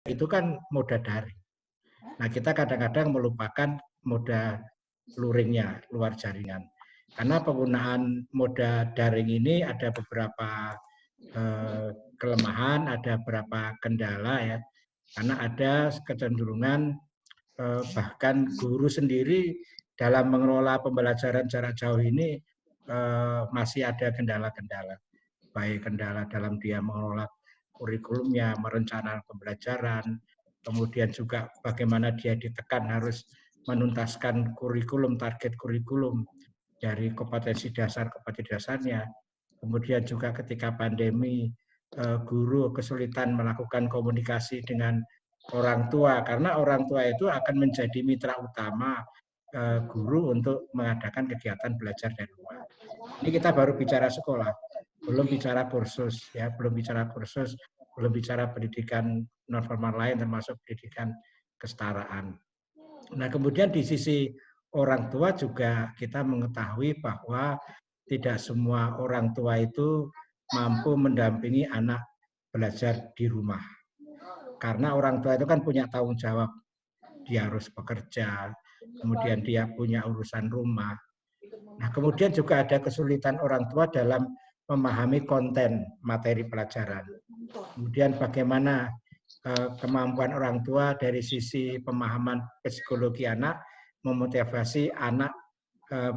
itu kan moda daring. Nah, kita kadang-kadang melupakan moda luringnya, luar jaringan. Karena penggunaan moda daring ini ada beberapa kelemahan, ada beberapa kendala ya. Karena ada kecenderungan bahkan guru sendiri dalam mengelola pembelajaran jarak jauh ini masih ada kendala-kendala. Baik kendala dalam dia mengelola kurikulumnya, merencanakan pembelajaran, kemudian juga bagaimana dia ditekan harus menuntaskan kurikulum, target kurikulum dari kompetensi dasar kompetensi dasarnya. Kemudian juga ketika pandemi, guru kesulitan melakukan komunikasi dengan orang tua, karena orang tua itu akan menjadi mitra utama guru untuk mengadakan kegiatan belajar dari rumah. Ini kita baru bicara sekolah, belum bicara kursus, ya, belum bicara kursus, belum bicara pendidikan non formal lain termasuk pendidikan kesetaraan. Nah, kemudian di sisi orang tua juga kita mengetahui bahwa tidak semua orang tua itu mampu mendampingi anak belajar di rumah. Karena orang tua itu kan punya tanggung jawab. Dia harus bekerja, kemudian dia punya urusan rumah. Nah, kemudian juga ada kesulitan orang tua dalam memahami konten materi pelajaran. Kemudian bagaimana kemampuan orang tua dari sisi pemahaman psikologi anak, memotivasi anak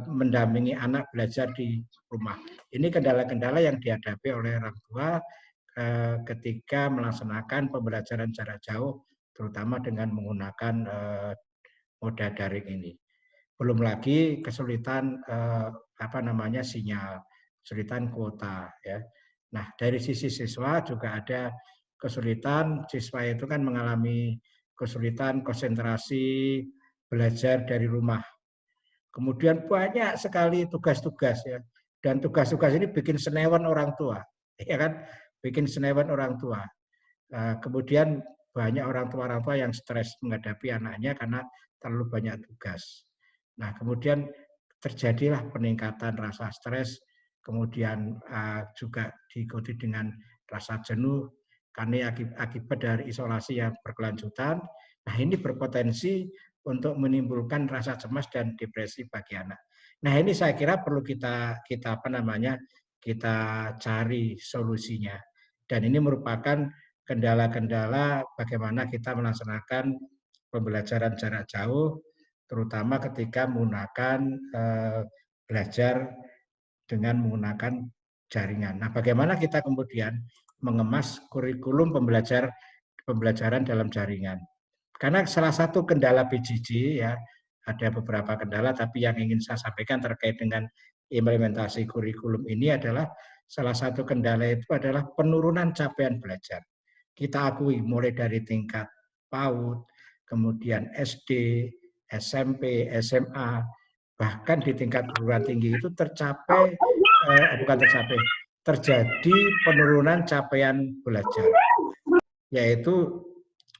mendampingi anak belajar di rumah. Ini kendala-kendala yang dihadapi oleh orang tua ketika melaksanakan pembelajaran jarak jauh, terutama dengan menggunakan moda daring ini. Belum lagi kesulitan sinyal, kesulitan kuota ya. Nah, dari sisi siswa juga ada kesulitan, siswa itu kan mengalami kesulitan konsentrasi belajar dari rumah. Kemudian banyak sekali tugas-tugas ya. Dan tugas-tugas ini bikin senewan orang tua, ya kan? Bikin senewan orang tua. Kemudian banyak orang tua yang stres menghadapi anaknya karena terlalu banyak tugas. Nah, kemudian terjadilah peningkatan rasa stres, kemudian juga diikuti dengan rasa jenuh karena akibat dari isolasi yang berkelanjutan. Nah, ini berpotensi untuk menimbulkan rasa cemas dan depresi bagi anak. Nah, ini saya kira perlu kita cari solusinya. Dan ini merupakan kendala-kendala bagaimana kita melaksanakan pembelajaran jarak jauh, terutama ketika menggunakan belajar dengan menggunakan jaringan. Nah, bagaimana kita kemudian mengemas kurikulum pembelajaran dalam jaringan. Karena salah satu kendala PJJ ya, ada beberapa kendala, tapi yang ingin saya sampaikan terkait dengan implementasi kurikulum ini adalah salah satu kendala itu adalah penurunan capaian belajar. Kita akui mulai dari tingkat PAUD, kemudian SD, SMP, SMA, bahkan di tingkat perguruan tinggi itu terjadi penurunan capaian belajar, yaitu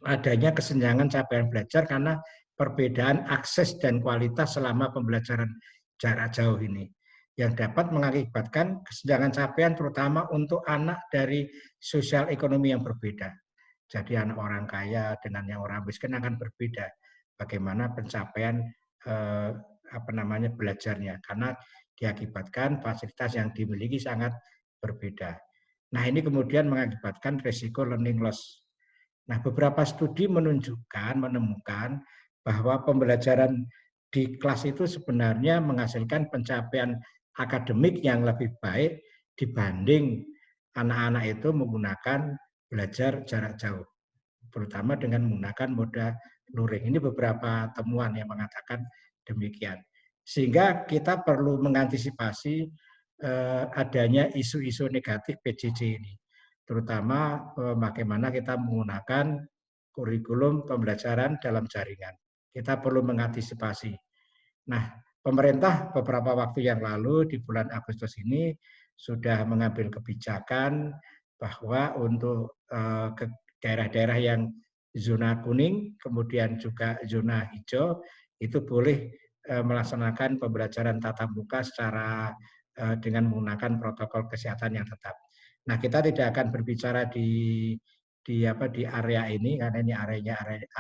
adanya kesenjangan capaian belajar karena perbedaan akses dan kualitas selama pembelajaran jarak jauh ini yang dapat mengakibatkan kesenjangan capaian terutama untuk anak dari sosial ekonomi yang berbeda. Jadi anak orang kaya dengan yang orang miskin akan berbeda bagaimana pencapaian belajarnya karena diakibatkan fasilitas yang dimiliki sangat berbeda. Nah, ini kemudian mengakibatkan risiko learning loss. Nah, beberapa studi menemukan bahwa pembelajaran di kelas itu sebenarnya menghasilkan pencapaian akademik yang lebih baik dibanding anak-anak itu menggunakan belajar jarak jauh, terutama dengan menggunakan moda luring. Ini beberapa temuan yang mengatakan demikian. Sehingga kita perlu mengantisipasi adanya isu-isu negatif PJJ ini, terutama bagaimana kita menggunakan kurikulum pembelajaran dalam jaringan. Kita perlu mengantisipasi. Nah, pemerintah beberapa waktu yang lalu di bulan Agustus ini sudah mengambil kebijakan bahwa untuk daerah-daerah yang zona kuning, kemudian juga zona hijau, itu boleh melaksanakan pembelajaran tatap muka secara dengan menggunakan protokol kesehatan yang tetap. Nah, kita tidak akan berbicara di di area ini, karena ini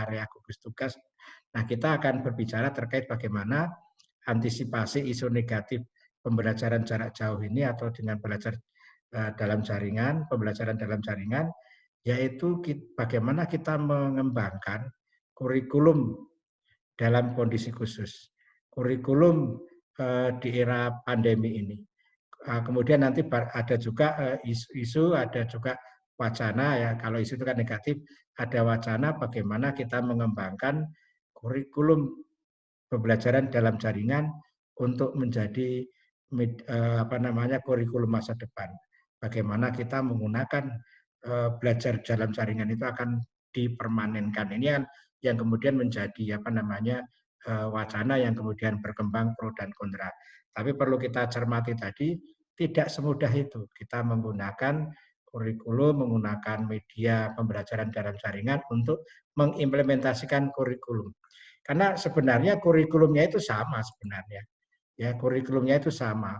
area gugus tugas. Nah, kita akan berbicara terkait bagaimana antisipasi isu negatif pembelajaran jarak jauh ini atau dengan belajar dalam jaringan, pembelajaran dalam jaringan, yaitu bagaimana kita mengembangkan kurikulum dalam kondisi khusus, kurikulum di era pandemi ini. Kemudian nanti ada juga isu, ada juga wacana ya. Kalau isu itu kan negatif, ada wacana bagaimana kita mengembangkan kurikulum pembelajaran dalam jaringan untuk menjadi kurikulum masa depan. Bagaimana kita menggunakan belajar dalam jaringan itu akan dipermanenkan. Ini kan yang kemudian menjadi wacana yang kemudian berkembang pro dan kontra. Tapi perlu kita cermati tadi, tidak semudah itu. Kita menggunakan kurikulum, menggunakan media pembelajaran dalam jaringan untuk mengimplementasikan kurikulum. Karena sebenarnya kurikulumnya itu sama sebenarnya. Ya, kurikulumnya itu sama.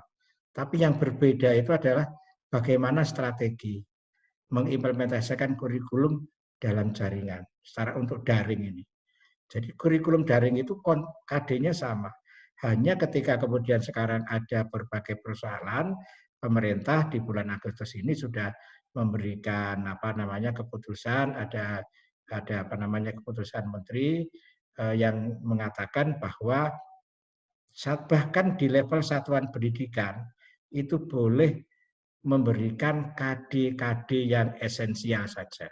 Tapi yang berbeda itu adalah bagaimana strategi mengimplementasikan kurikulum dalam jaringan secara untuk daring ini. Jadi kurikulum daring itu KD-nya sama. Hanya ketika kemudian sekarang ada berbagai persoalan, pemerintah di bulan Agustus ini sudah memberikan keputusan, ada keputusan menteri yang mengatakan bahwa bahkan di level satuan pendidikan itu boleh memberikan KD-KD yang esensial saja.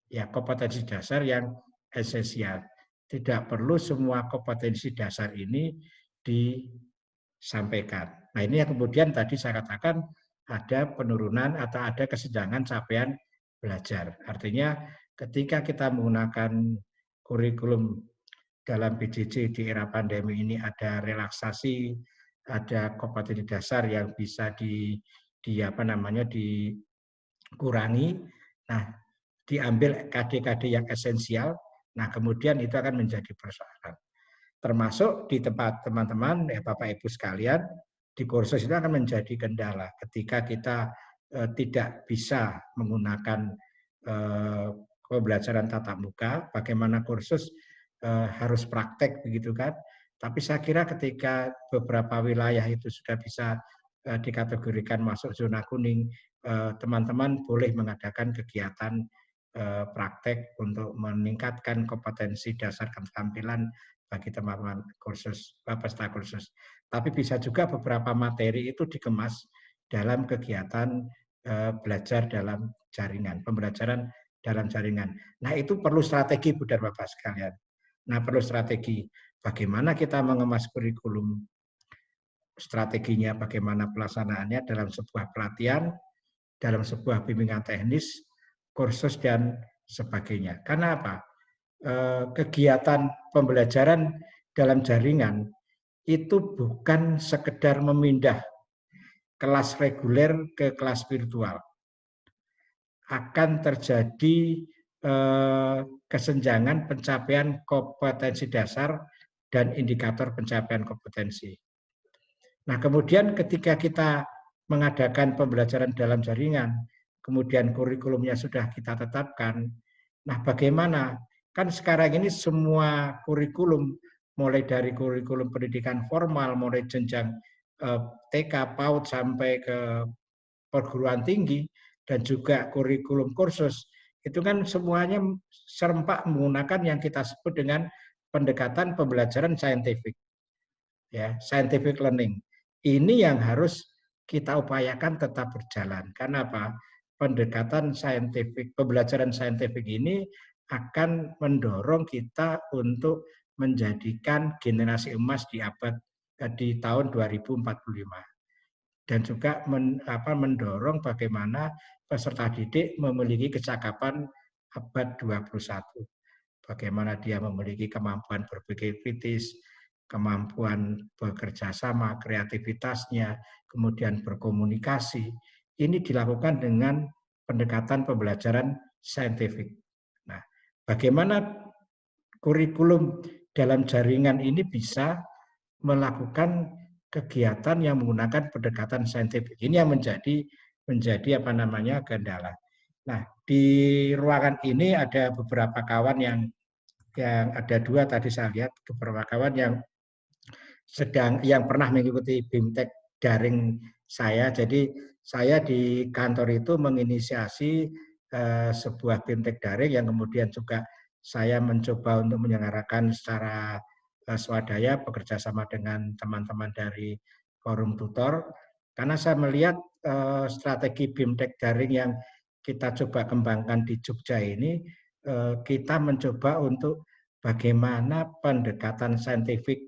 Ya, kompetensi dasar yang esensial. Tidak perlu semua kompetensi dasar ini disampaikan. Nah, ini yang kemudian tadi saya katakan ada penurunan atau ada kesenjangan capaian belajar. Artinya ketika kita menggunakan kurikulum dalam PJJ di era pandemi ini ada relaksasi, ada kompetensi dasar yang bisa dikurangi. Nah, diambil KD-KD yang esensial. Nah, kemudian itu akan menjadi persoalan. Termasuk di tempat teman-teman, Bapak Ibu sekalian, di kursus itu akan menjadi kendala ketika kita tidak bisa menggunakan pembelajaran tatap muka, bagaimana kursus harus praktek begitu kan. Tapi saya kira ketika beberapa wilayah itu sudah bisa dikategorikan masuk zona kuning, teman-teman boleh mengadakan kegiatan praktek untuk meningkatkan kompetensi dasar keterampilan bagi teman-teman kursus, peserta kursus. Tapi bisa juga beberapa materi itu dikemas dalam kegiatan belajar dalam jaringan, pembelajaran dalam jaringan. Nah, itu perlu strategi, Bu dan Bapak sekalian. Nah, perlu strategi. Bagaimana kita mengemas kurikulum, strateginya bagaimana pelaksanaannya dalam sebuah pelatihan, dalam sebuah bimbingan teknis, kursus, dan sebagainya. Karena apa? Kegiatan pembelajaran dalam jaringan itu bukan sekedar memindah kelas reguler ke kelas virtual. Akan terjadi kesenjangan pencapaian kompetensi dasar dan indikator pencapaian kompetensi. Nah, kemudian ketika kita mengadakan pembelajaran dalam jaringan, kemudian kurikulumnya sudah kita tetapkan, nah bagaimana? Kan sekarang ini semua kurikulum, mulai dari kurikulum pendidikan formal, mulai jenjang TK, PAUD, sampai ke perguruan tinggi, dan juga kurikulum kursus, itu kan semuanya serempak menggunakan yang kita sebut dengan pendekatan pembelajaran saintifik. Ya, scientific learning. Ini yang harus kita upayakan tetap berjalan. Karena apa? Pendekatan saintifik, pembelajaran saintifik ini akan mendorong kita untuk menjadikan generasi emas di tahun 2045. Dan juga mendorong bagaimana peserta didik memiliki kecakapan abad 21. Bagaimana dia memiliki kemampuan berpikir kritis, kemampuan bekerja sama, kreativitasnya, kemudian berkomunikasi. Ini dilakukan dengan pendekatan pembelajaran saintifik. Nah, bagaimana kurikulum dalam jaringan ini bisa melakukan kegiatan yang menggunakan pendekatan saintifik. Ini yang menjadi kendala. Nah, di ruangan ini ada beberapa kawan yang ada 2 tadi saya lihat, beberapa kawan yang pernah mengikuti BIMTEK daring saya. Jadi saya di kantor itu menginisiasi sebuah BIMTEK daring yang kemudian juga saya mencoba untuk menyelenggarakan secara swadaya bekerja sama dengan teman-teman dari forum tutor, karena saya melihat strategi BIMTEK daring yang kita coba kembangkan di Jogja ini, kita mencoba untuk bagaimana pendekatan saintifik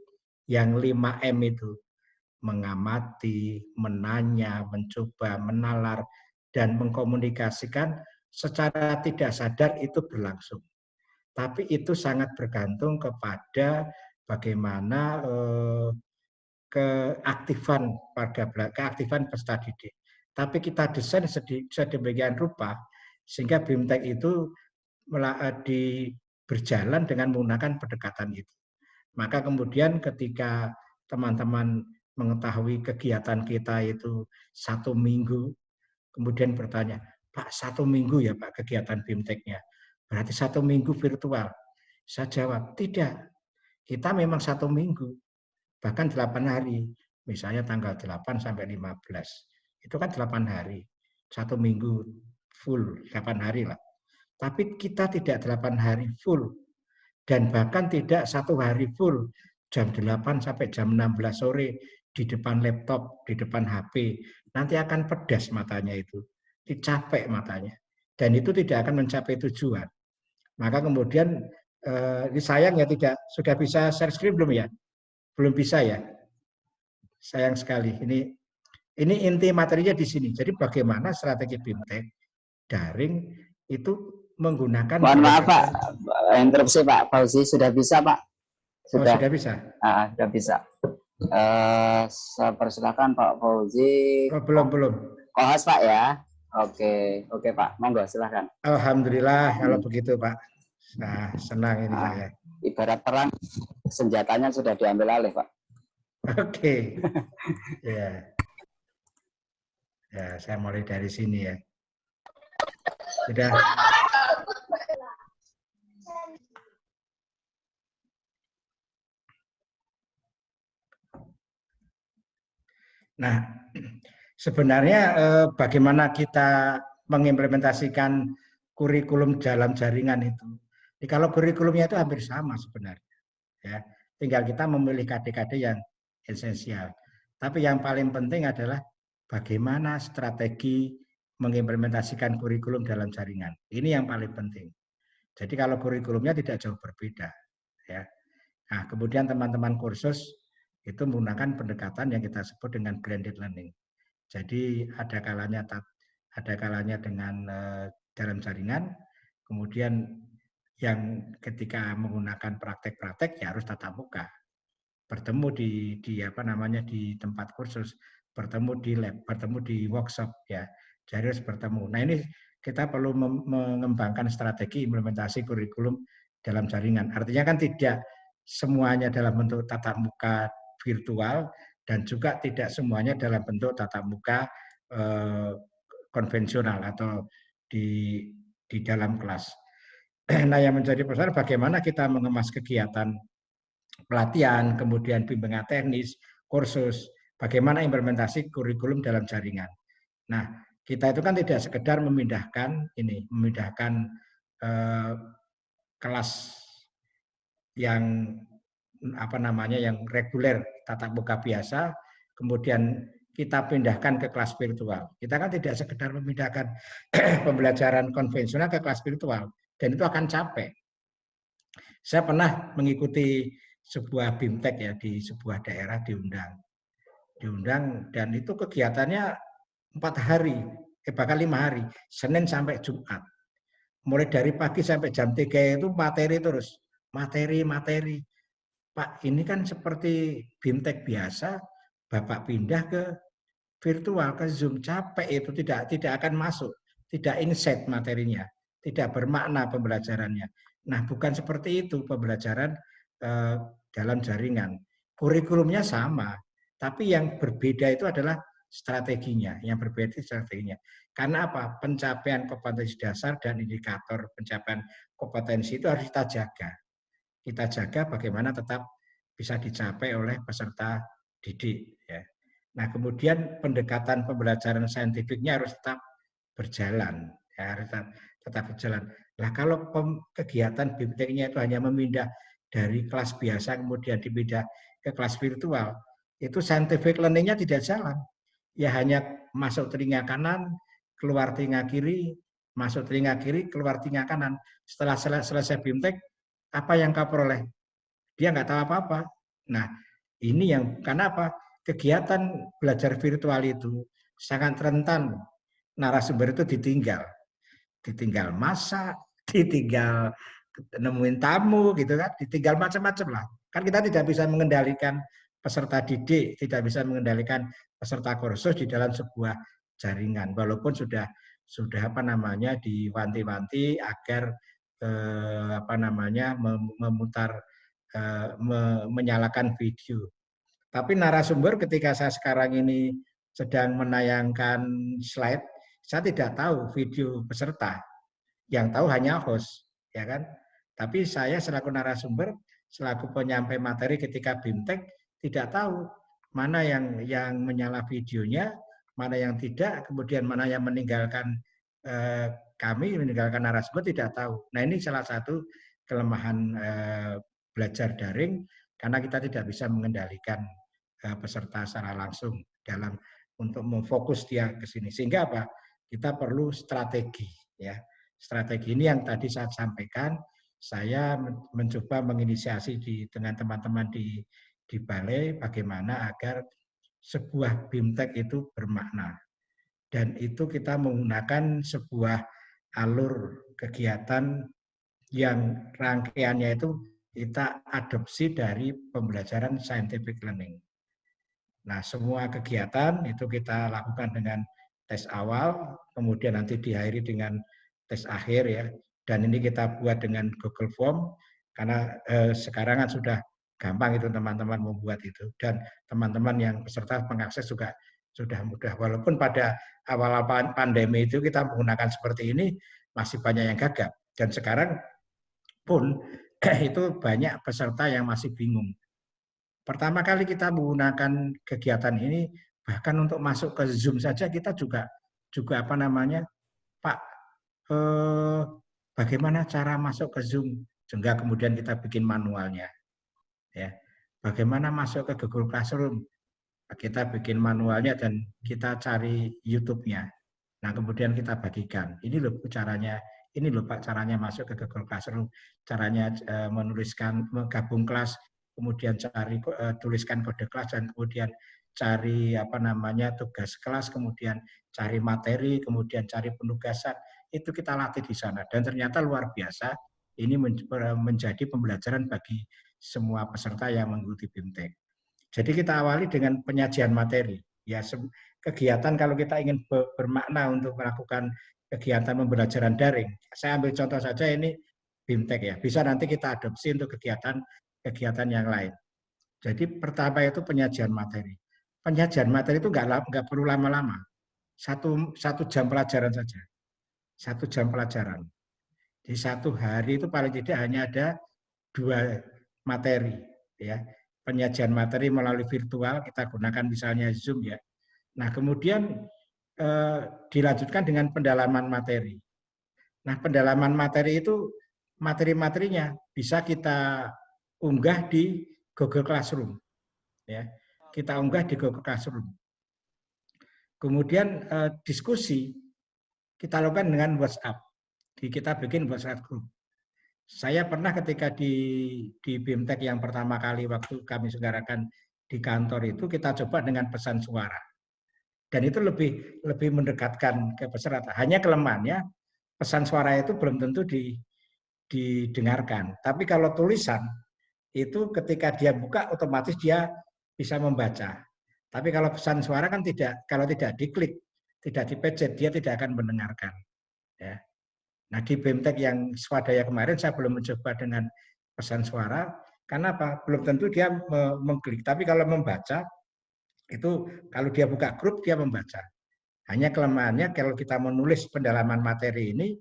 yang 5M itu, mengamati, menanya, mencoba, menalar, dan mengkomunikasikan secara tidak sadar itu berlangsung. Tapi itu sangat bergantung kepada bagaimana keaktifan peserta didik. Tapi kita desain sedemikian rupa sehingga BIMTEK itu berjalan dengan menggunakan pendekatan itu. Maka kemudian ketika teman-teman mengetahui kegiatan kita itu 1 minggu, kemudian bertanya, Pak, 1 minggu ya Pak kegiatan BIMTEK-nya? Berarti 1 minggu virtual. Saya jawab, tidak. Kita memang 1 minggu, bahkan 8 hari. Misalnya tanggal 8 sampai 15. Itu kan 8 hari. 1 minggu full, 8 hari lah. Tapi kita tidak 8 hari full. Dan bahkan tidak 1 hari full, jam 8 sampai jam 16 sore di depan laptop, di depan HP. Nanti akan pedas matanya itu, capek matanya. Dan itu tidak akan mencapai tujuan. Maka kemudian, ini sayang ya tidak, sudah bisa share screen belum ya? Belum bisa ya? Sayang sekali. Ini inti materinya di sini. Jadi bagaimana strategi BIMTEK daring itu menggunakan Mohon maaf Pak, interupsi Pak Fauzi, sudah bisa Pak? Sudah. Oh, sudah bisa? Sudah bisa. Saya persilakan Pak Fauzi. Oh, belum. Kohas Pak ya. Oke Pak, monggo silahkan. Alhamdulillah kalau begitu Pak. Nah, senang ini saya. Ibarat perang, senjatanya sudah diambil alih Pak. Oke. Ya. Ya, saya mulai dari sini ya. Sudah. Nah, sebenarnya bagaimana kita mengimplementasikan kurikulum dalam jaringan itu. Jadi kalau kurikulumnya itu hampir sama sebenarnya. Ya, tinggal kita memilih KD-KD yang esensial. Tapi yang paling penting adalah bagaimana strategi mengimplementasikan kurikulum dalam jaringan. Ini yang paling penting. Jadi kalau kurikulumnya tidak jauh berbeda, ya. Nah, kemudian teman-teman kursus itu menggunakan pendekatan yang kita sebut dengan blended learning. Jadi ada kalanya dengan dalam jaringan, kemudian yang ketika menggunakan praktek-praktek ya harus tatap muka, bertemu di tempat kursus, bertemu di lab, bertemu di workshop ya, jadi harus bertemu. Nah ini kita perlu mengembangkan strategi implementasi kurikulum dalam jaringan. Artinya kan tidak semuanya dalam bentuk tatap muka virtual dan juga tidak semuanya dalam bentuk tatap muka konvensional atau di dalam kelas. Nah, yang menjadi persoalan bagaimana kita mengemas kegiatan pelatihan, kemudian bimbingan teknis, kursus, bagaimana implementasi kurikulum dalam jaringan. Nah, kita itu kan tidak sekedar memindahkan kelas yang yang reguler tatap muka biasa, kemudian kita pindahkan ke kelas virtual. Kita kan tidak sekedar memindahkan pembelajaran konvensional ke kelas virtual, dan itu akan capek. Saya pernah mengikuti sebuah BIMTEK ya di sebuah daerah diundang dan itu kegiatannya 4 hari, bahkan 5 hari, Senin sampai Jumat. Mulai dari pagi sampai jam 3 itu materi terus, materi. Pak, ini kan seperti BIMTEK biasa, Bapak pindah ke virtual, ke Zoom, capek itu tidak akan masuk, tidak insight materinya, tidak bermakna pembelajarannya. Nah, bukan seperti itu pembelajaran dalam jaringan. Kurikulumnya sama, tapi yang berbeda itu adalah strateginya. Yang berbeda strateginya. Karena apa? Pencapaian kompetensi dasar dan indikator pencapaian kompetensi itu harus kita jaga. Kita jaga bagaimana tetap bisa dicapai oleh peserta didik. Ya. Nah, kemudian pendekatan pembelajaran saintifiknya harus tetap berjalan. Ya, harus tetap berjalan. Nah, kalau kegiatan BIMTEK-nya itu hanya memindah dari kelas biasa kemudian dipindah ke kelas virtual, itu scientific learning-nya tidak jalan. Ya hanya masuk telinga kanan, keluar telinga kiri, masuk telinga kiri, keluar telinga kanan. Setelah selesai BIMTEK, apa yang kau peroleh? Dia nggak tahu apa-apa. Nah, ini yang karena apa? Kegiatan belajar virtual itu sangat rentan narasumber itu ditinggal masak, ditinggal nemuin tamu gitu kan, ditinggal macam-macam lah. Kan kita tidak bisa mengendalikan peserta didik, tidak bisa mengendalikan peserta kursus di dalam sebuah jaringan, walaupun sudah apa namanya diwanti-wanti agar apa namanya memutar menyalakan video. Tapi narasumber ketika saya sekarang ini sedang menayangkan slide, saya tidak tahu video peserta, yang tahu hanya host, ya kan? Tapi saya selaku narasumber, selaku penyampai materi ketika BIMTEK tidak tahu mana yang menyala videonya, mana yang tidak, kemudian mana yang meninggalkan kami, meninggalkan narasumber tidak tahu. Nah ini salah satu kelemahan belajar daring karena kita tidak bisa mengendalikan peserta secara langsung dalam untuk memfokus dia ke sini. Sehingga apa? Kita perlu strategi, ya. Strategi ini yang tadi saya sampaikan, saya mencoba menginisiasi dengan teman-teman di balai bagaimana agar sebuah BIMTEK itu bermakna. Dan itu kita menggunakan sebuah alur kegiatan yang rangkaiannya itu kita adopsi dari pembelajaran scientific learning. Nah, semua kegiatan itu kita lakukan dengan tes awal, kemudian nanti diakhiri dengan tes akhir ya. Dan ini kita buat dengan Google Form, karena sekarang kan sudah gampang itu teman-teman membuat itu. Dan teman-teman yang peserta mengakses juga sudah mudah. Walaupun pada awal-awal pandemi itu kita menggunakan seperti ini, masih banyak yang gagap. Dan sekarang pun itu banyak peserta yang masih bingung. Pertama kali kita menggunakan kegiatan ini, bahkan untuk masuk ke Zoom saja kita juga apa namanya, Pak, bagaimana cara masuk ke Zoom? Sehingga kemudian kita bikin manualnya. Ya, bagaimana masuk ke Google Classroom? Kita bikin manualnya dan kita cari YouTube-nya. Nah, kemudian kita bagikan. Ini loh caranya, ini loh Pak caranya masuk ke Google Classroom, caranya menuliskan, menggabung kelas, kemudian cari tuliskan kode kelas dan kemudian cari apa namanya tugas kelas, kemudian cari materi, kemudian cari penugasan. Itu kita latih di sana dan ternyata luar biasa. Ini menjadi pembelajaran bagi semua peserta yang mengikuti BIMTEK. Jadi kita awali dengan penyajian materi. Ya, kegiatan kalau kita ingin bermakna untuk melakukan kegiatan pembelajaran daring. Saya ambil contoh saja ini BIMTEK ya. Bisa nanti kita adopsi untuk kegiatan yang lain. Jadi pertama itu penyajian materi. Penyajian materi itu nggak perlu lama-lama. Satu jam pelajaran saja. 1 jam pelajaran. Di satu hari itu paling tidak hanya ada 2 materi, ya. Penyajian materi melalui virtual kita gunakan misalnya Zoom ya. Nah kemudian dilanjutkan dengan pendalaman materi. Nah pendalaman materi itu materi-materinya bisa kita unggah di Google Classroom, ya. Kita unggah di Google Classroom. Kemudian diskusi kita lakukan dengan WhatsApp. Kita bikin WhatsApp group. Saya pernah ketika di BIMTEK yang pertama kali waktu kami selenggarakan di kantor itu kita coba dengan pesan suara. Dan itu lebih mendekatkan ke peserta. Hanya kelemahannya pesan suara itu belum tentu didengarkan. Tapi kalau tulisan itu ketika dia buka otomatis dia bisa membaca. Tapi kalau pesan suara kan tidak, kalau tidak diklik, tidak dipencet, dia tidak akan mendengarkan. Ya. Nah di BIMTEK yang swadaya kemarin saya belum mencoba dengan pesan suara, karena apa? Belum tentu dia mengklik. Tapi kalau membaca Itu kalau dia buka grup dia membaca. Hanya kelemahannya kalau kita menulis pendalaman materi ini,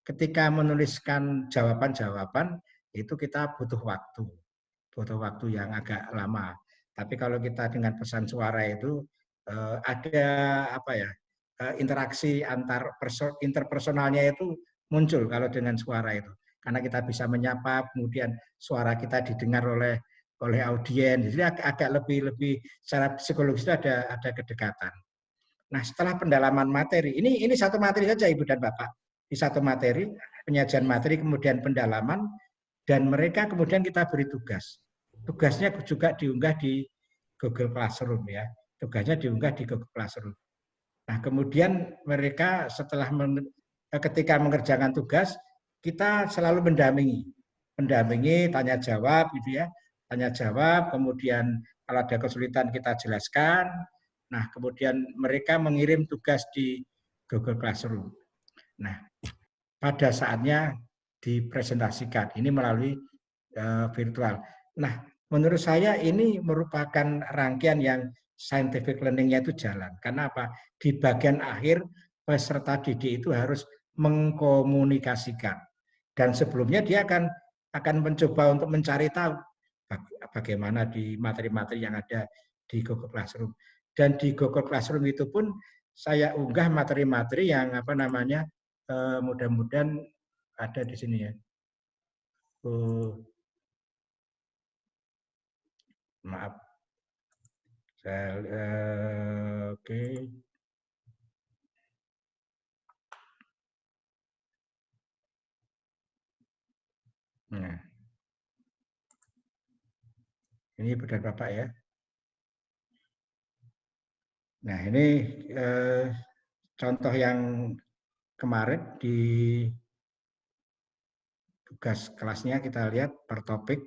ketika menuliskan jawaban-jawaban itu kita butuh waktu yang agak lama. Tapi kalau kita dengan pesan suara itu ada apa ya, interaksi interpersonalnya itu muncul kalau dengan suara itu. Karena kita bisa menyapa, kemudian suara kita didengar oleh audiens. Jadi agak lebih secara psikologis itu ada kedekatan. Nah, setelah pendalaman materi, ini satu materi saja Ibu dan Bapak. Di satu materi, penyajian materi, kemudian pendalaman, dan mereka kemudian kita beri tugas. Tugasnya juga diunggah di Google Classroom ya. Tugasnya diunggah di Google Classroom. Nah, kemudian mereka setelah ketika mengerjakan tugas, kita selalu mendampingi tanya jawab gitu ya. Tanya jawab, kemudian kalau ada kesulitan kita jelaskan. Nah, kemudian mereka mengirim tugas di Google Classroom. Nah, pada saatnya dipresentasikan. Ini melalui virtual. Nah, menurut saya ini merupakan rangkaian yang scientific learning-nya itu jalan. Karena apa? Di bagian akhir peserta didik itu harus mengkomunikasikan. Dan sebelumnya dia akan mencoba untuk mencari tahu bagaimana di materi-materi yang ada di Google Classroom. Dan di Google Classroom itu pun saya unggah materi-materi yang apa namanya mudah-mudahan ada di sini ya. Maaf. Oke. Nah, ini benar Bapak ya. Nah, ini contoh yang kemarin di tugas kelasnya kita lihat per topik.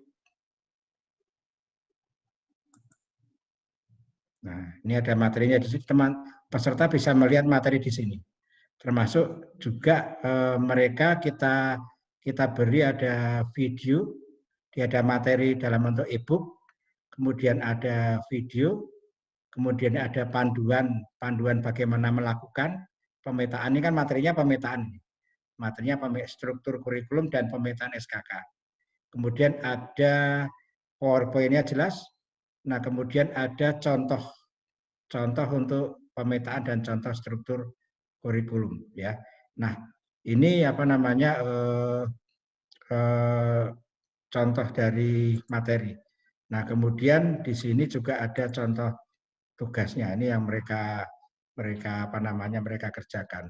Nah, ini ada materinya di sini. Teman peserta bisa melihat materi di sini. Termasuk juga mereka kita beri ada video, ada materi dalam bentuk e-book, kemudian ada video, kemudian ada panduan bagaimana melakukan pemetaan. Ini kan materinya pemetaan. Materinya struktur kurikulum dan pemetaan SKK. Kemudian ada PowerPoint-nya jelas. Nah, kemudian ada contoh untuk pemetaan dan contoh struktur kurikulum ya. Nah, ini apa namanya contoh dari materi. Nah, kemudian di sini juga ada contoh tugasnya. Ini yang mereka apa namanya mereka kerjakan.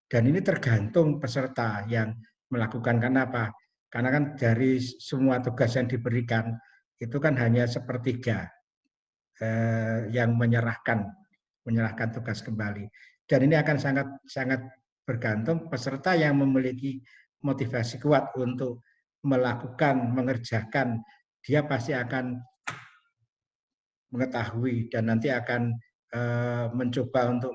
Dan ini tergantung peserta yang melakukan. Karena apa? Karena kan dari semua tugas yang diberikan itu kan hanya sepertiga yang menyerahkan tugas kembali. Dan ini akan sangat bergantung peserta yang memiliki motivasi kuat untuk mengerjakan, dia pasti akan mengetahui dan nanti akan mencoba untuk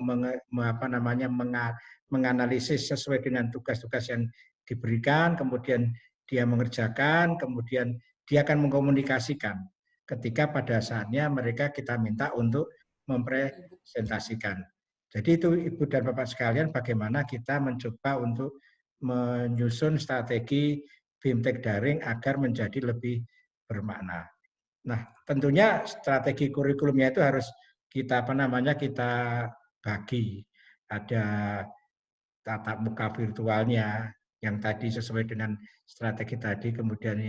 menganalisis sesuai dengan tugas-tugas yang diberikan, kemudian dia mengerjakan, kemudian dia akan mengkomunikasikan ketika pada saatnya mereka kita minta untuk mempresentasikan. Jadi itu Ibu dan Bapak sekalian bagaimana kita mencoba untuk menyusun strategi BIMTEK daring agar menjadi lebih bermakna. Nah, tentunya strategi kurikulumnya itu harus kita kita bagi. Ada tatap muka virtualnya yang tadi sesuai dengan strategi tadi, kemudian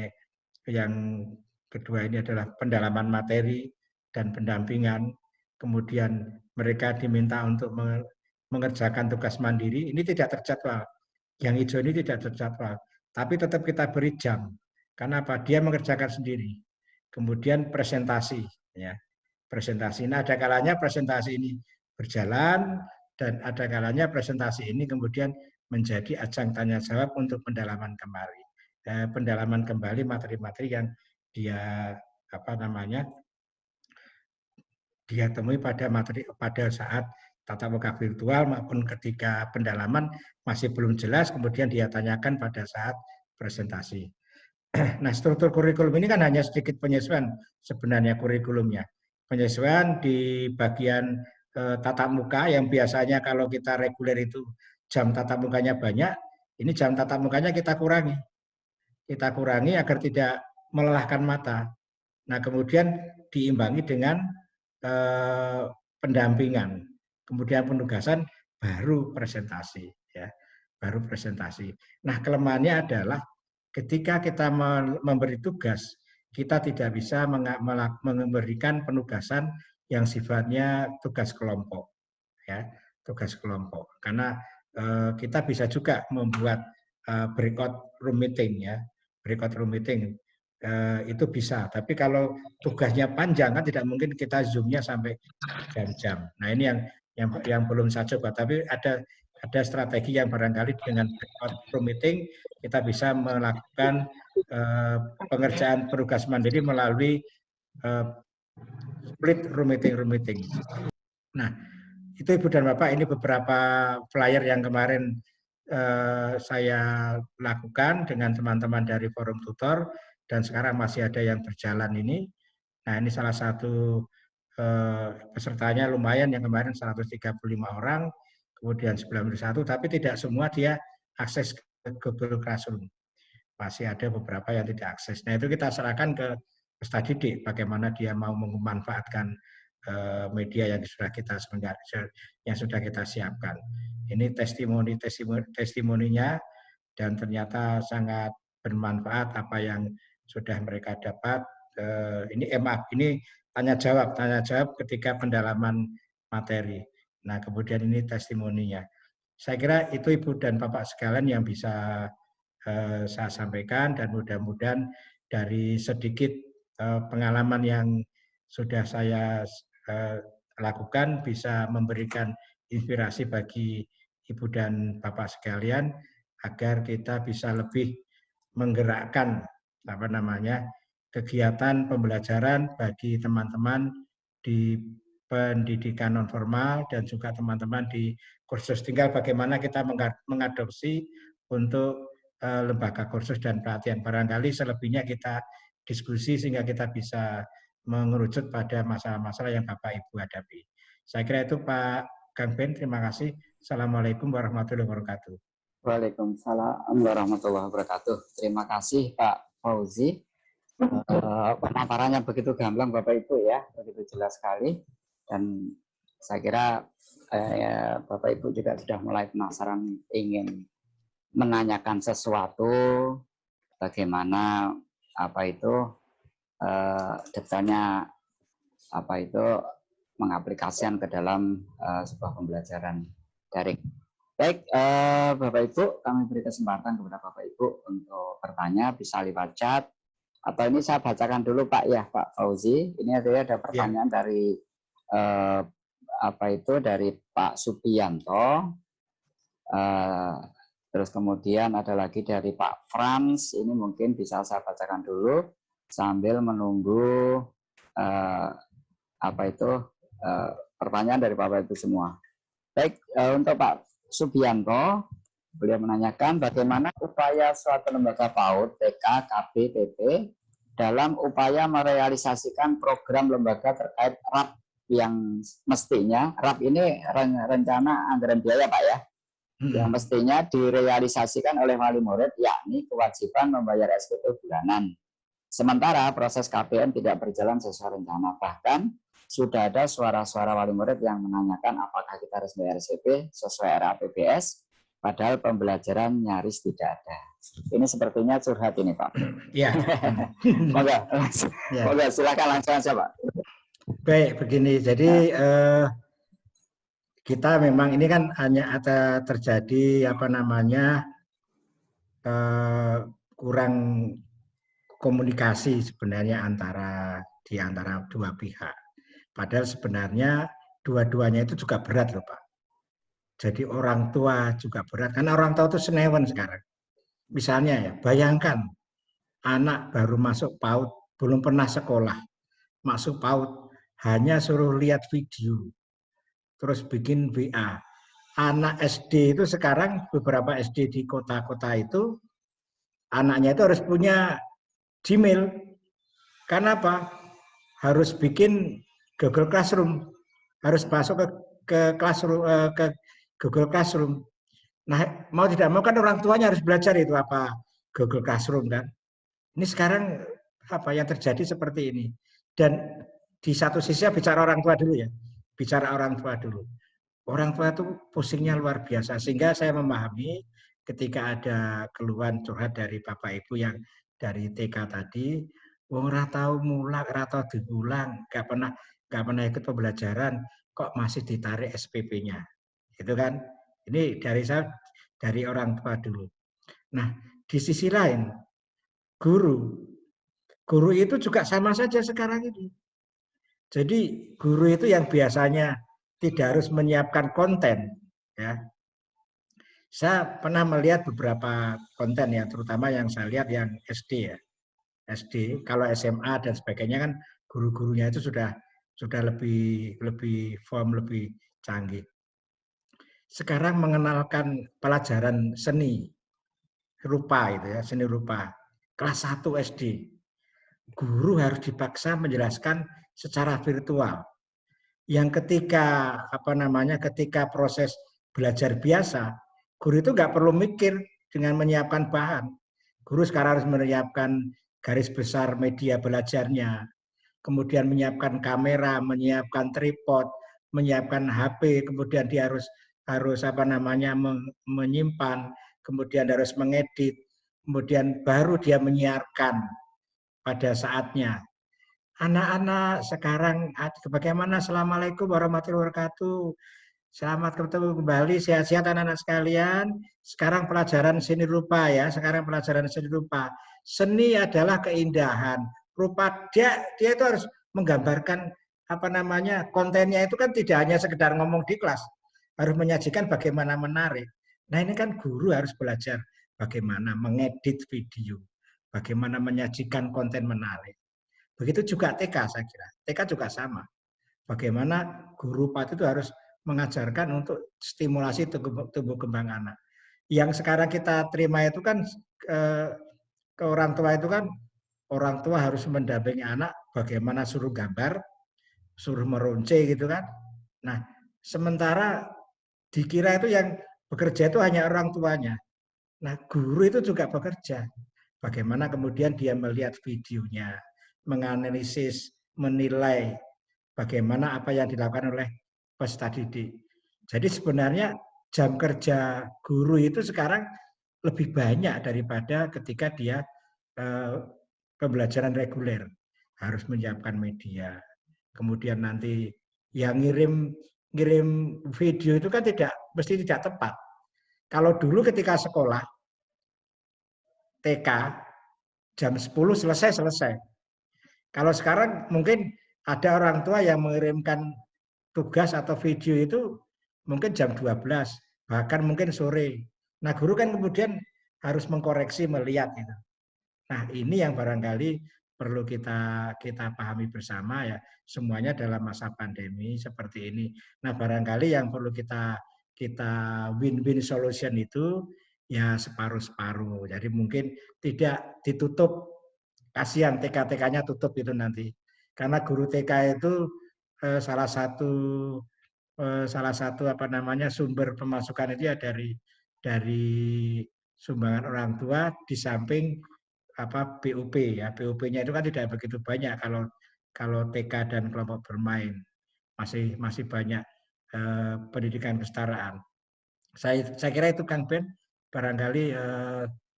yang kedua ini adalah pendalaman materi dan pendampingan. Kemudian mereka diminta untuk mengerjakan tugas mandiri, ini tidak terjadwal. Yang hijau ini tidak terjadwal, tapi tetap kita beri jam. Karena apa? Dia mengerjakan sendiri. Kemudian presentasi, ya. Presentasi. Nah, ada kalanya presentasi ini berjalan dan ada kalanya presentasi ini kemudian menjadi ajang tanya jawab untuk pendalaman kembali materi-materi yang dia dia temui pada saat tatap muka virtual maupun ketika pendalaman masih belum jelas, kemudian dia tanyakan pada saat presentasi. Nah, struktur kurikulum ini kan hanya sedikit penyesuaian sebenarnya kurikulumnya. Penyesuaian di bagian tatap muka yang biasanya kalau kita reguler itu jam tatap mukanya banyak, ini jam tatap mukanya kita kurangi. Kita kurangi agar tidak melelahkan mata. Nah, kemudian diimbangi dengan pendampingan, kemudian penugasan, baru presentasi, ya, baru presentasi. Nah, kelemahannya adalah ketika kita memberi tugas, kita tidak bisa memberikan penugasan yang sifatnya tugas kelompok, ya, tugas kelompok. Karena kita bisa juga membuat breakout room meeting, ya, breakout room meeting itu bisa. Tapi kalau tugasnya panjang kan tidak mungkin kita zoom-nya sampai jam-jam. Nah, ini yang belum saya coba. Tapi ada strategi yang barangkali dengan breakout room meeting kita bisa melakukan pengerjaan tugas mandiri melalui split room meeting. Nah, itu Ibu dan Bapak, ini beberapa flyer yang kemarin saya lakukan dengan teman-teman dari Forum Tutor, dan sekarang masih ada yang berjalan ini. Nah, ini salah satu pesertanya lumayan, yang kemarin 135 orang, kemudian 91, tapi tidak semua dia akses ke Google Classroom. Masih ada beberapa yang tidak akses. Nah, itu kita serahkan ke peserta didik, bagaimana dia mau memanfaatkan media yang sudah kita siapkan. Ini testimoninya, dan ternyata sangat bermanfaat apa yang sudah mereka dapat. Ini ini tanya jawab ketika pendalaman materi. Nah, kemudian ini testimoninya. Saya kira itu Ibu dan Bapak sekalian yang bisa saya sampaikan, dan mudah-mudahan dari sedikit pengalaman yang sudah saya lakukan bisa memberikan inspirasi bagi Ibu dan Bapak sekalian agar kita bisa lebih menggerakkan kegiatan pembelajaran bagi teman-teman di pendidikan non formal dan juga teman-teman di kursus. Tinggal bagaimana kita mengadopsi untuk lembaga kursus dan pelatihan. Barangkali selebihnya kita diskusi sehingga kita bisa mengerucut pada masalah-masalah yang Bapak Ibu hadapi. Saya kira itu Pak Kang Ben, terima kasih. Assalamualaikum warahmatullahi wabarakatuh. Waalaikumsalam warahmatullahi wabarakatuh. Terima kasih Pak Fauzi. Pemaparannya begitu gamblang Bapak Ibu, ya, begitu jelas sekali. Dan saya kira Bapak Ibu juga sudah mulai penasaran, ingin menanyakan sesuatu, bagaimana detailnya mengaplikasikan ke dalam sebuah pembelajaran daring. Baik, Bapak Ibu, kami beri kesempatan kepada Bapak Ibu untuk bertanya, bisa lewat chat, atau ini saya bacakan dulu Pak, ya Pak Fauzi. Ini ada pertanyaan dari dari Pak Subianto. Terus kemudian ada lagi dari Pak Frans. Ini mungkin bisa saya bacakan dulu sambil menunggu pertanyaan dari Bapak Ibu semua. Baik, untuk Pak Subianto, beliau menanyakan bagaimana upaya suatu lembaga PAUD, TK, KB, PP dalam upaya merealisasikan program lembaga terkait RAP yang mestinya, RAP ini rencana anggaran biaya Pak, ya, yang mestinya direalisasikan oleh wali murid, yakni kewajiban membayar SPP bulanan. Sementara proses KPM tidak berjalan sesuai rencana. Bahkan sudah ada suara-suara wali murid yang menanyakan apakah kita harus bayar SPP sesuai RAPBS, padahal pembelajaran nyaris tidak ada. Ini sepertinya curhat ini Pak. Ya. Moga silakan langsung saja Pak. Baik, begini. Jadi kita memang ini kan hanya ada terjadi kurang komunikasi sebenarnya di antara dua pihak. Padahal sebenarnya dua-duanya itu juga berat loh Pak. Jadi orang tua juga berat, karena orang tua itu senewen sekarang. Misalnya ya, bayangkan anak baru masuk PAUD, belum pernah sekolah, masuk PAUD, hanya suruh lihat video, terus bikin WA. Anak SD itu sekarang, beberapa SD di kota-kota itu, anaknya itu harus punya Gmail. Karena apa? Harus bikin Google Classroom, harus masuk ke Classroom, ke Google Classroom. Nah, mau tidak mau kan orang tuanya harus belajar itu apa Google Classroom kan. Ini sekarang apa yang terjadi seperti ini. Dan di satu sisi bicara orang tua dulu ya. Bicara orang tua dulu. Orang tua itu pusingnya luar biasa. Sehingga saya memahami ketika ada keluhan curhat dari Bapak Ibu yang dari TK tadi, wong ora tau mulak, ora tau diulang, nggak pernah ikut pembelajaran, kok masih ditarik SPP-nya. Itu kan. Ini dari saya, dari orang tua dulu. Nah, di sisi lain, guru. Guru itu juga sama saja sekarang ini. Jadi guru itu yang biasanya tidak harus menyiapkan konten, ya. Saya pernah melihat beberapa konten ya, terutama yang saya lihat yang SD ya. SD, kalau SMA dan sebagainya kan guru-gurunya itu sudah lebih form, lebih canggih. Sekarang mengenalkan pelajaran seni rupa itu ya, seni rupa. Kelas 1 SD. Guru harus dipaksa menjelaskan secara virtual. Yang ketika proses belajar biasa, guru itu nggak perlu mikir dengan menyiapkan bahan. Guru sekarang harus menyiapkan garis besar media belajarnya, kemudian menyiapkan kamera, menyiapkan tripod, menyiapkan HP, kemudian dia harus menyimpan, kemudian harus mengedit, kemudian baru dia menyiarkan pada saatnya. Anak-anak sekarang bagaimana? Assalamualaikum warahmatullahi wabarakatuh. Selamat ketemu kembali, sehat-sehat anak-anak sekalian. Sekarang pelajaran seni rupa ya. Sekarang pelajaran seni rupa. Seni adalah keindahan. Rupa dia itu harus menggambarkan kontennya itu kan tidak hanya sekedar ngomong di kelas, harus menyajikan bagaimana menarik. Nah ini kan guru harus belajar bagaimana mengedit video, bagaimana menyajikan konten menarik. Begitu juga TK saya kira. TK juga sama. Bagaimana guru PAT itu harus mengajarkan untuk stimulasi tumbuh kembang anak. Yang sekarang kita terima itu kan ke orang tua itu kan orang tua harus mendampingi anak bagaimana suruh gambar, suruh meronce gitu kan. Nah, sementara dikira itu yang bekerja itu hanya orang tuanya. Nah, guru itu juga bekerja. Bagaimana kemudian dia melihat videonya, menganalisis, menilai bagaimana apa yang dilakukan oleh peserta didik. Jadi sebenarnya jam kerja guru itu sekarang lebih banyak daripada ketika dia pembelajaran reguler. Harus menyiapkan media. Kemudian nanti yang ngirim video itu kan mesti tidak tepat. Kalau dulu ketika sekolah TK jam 10 selesai. Kalau sekarang mungkin ada orang tua yang mengirimkan tugas atau video itu mungkin jam 12, bahkan mungkin sore. Nah, guru kan kemudian harus mengkoreksi, melihat gitu. Nah, ini yang barangkali perlu kita pahami bersama ya, semuanya dalam masa pandemi seperti ini. Nah, barangkali yang perlu kita win-win solution itu ya separuh-separuh. Jadi mungkin tidak ditutup, kasihan TK-TK-nya tutup itu nanti. Karena guru TK itu salah satu sumber pemasukan itu ya dari sumbangan orang tua, di samping BUP ya. BUP-nya itu kan tidak begitu banyak kalau TK dan kelompok bermain. Masih banyak pendidikan kesetaraan. Saya kira itu Kang Ben, barangkali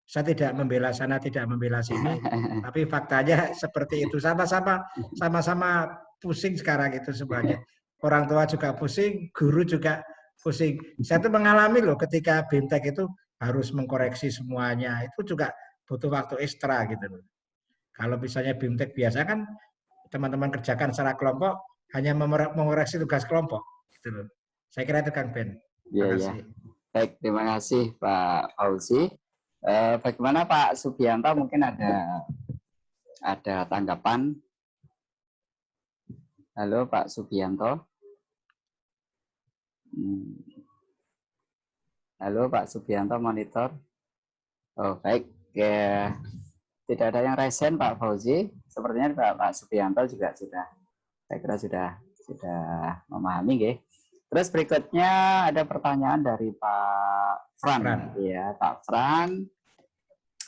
saya tidak membela sana, tidak membela sini, tapi faktanya seperti itu. Sama-sama pusing sekarang itu semuanya. Orang tua juga pusing, guru juga pusing. Saya tuh mengalami loh ketika BIMTEK itu harus mengkoreksi semuanya. Itu juga butuh waktu ekstra gitu loh. Kalau misalnya BIMTEK biasa kan teman-teman kerjakan secara kelompok, hanya mengoreksi tugas kelompok gitu loh. Saya kira itu Kang Ben. Terima kasih. Baik, terima kasih Pak Fauzi. Bagaimana Pak Subianto, mungkin ada tanggapan? Halo Pak Subianto. Halo Pak Subianto, monitor. Oh baik, ya, tidak ada yang resen Pak Fauzi. Sepertinya Pak Subianto juga sudah, saya kira sudah sudah memahami nggih. Terus berikutnya ada pertanyaan dari Pak Fran. Ya, Pak Fran,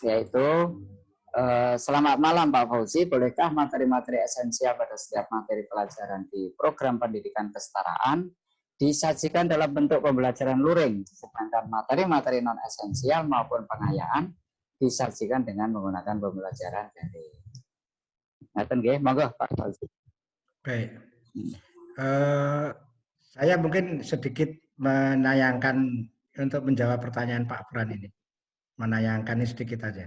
yaitu selamat malam Pak Fauzi, bolehkah materi-materi esensial pada setiap materi pelajaran di program pendidikan kesetaraan disajikan dalam bentuk pembelajaran luring, sedangkan materi-materi non esensial maupun pengayaan disajikan dengan menggunakan pembelajaran daring. Ngaten nggih, monggo Pak Fauzi. Baik. Saya mungkin sedikit menayangkan untuk menjawab pertanyaan Pak Fran ini. Menayangkan ini sedikit aja.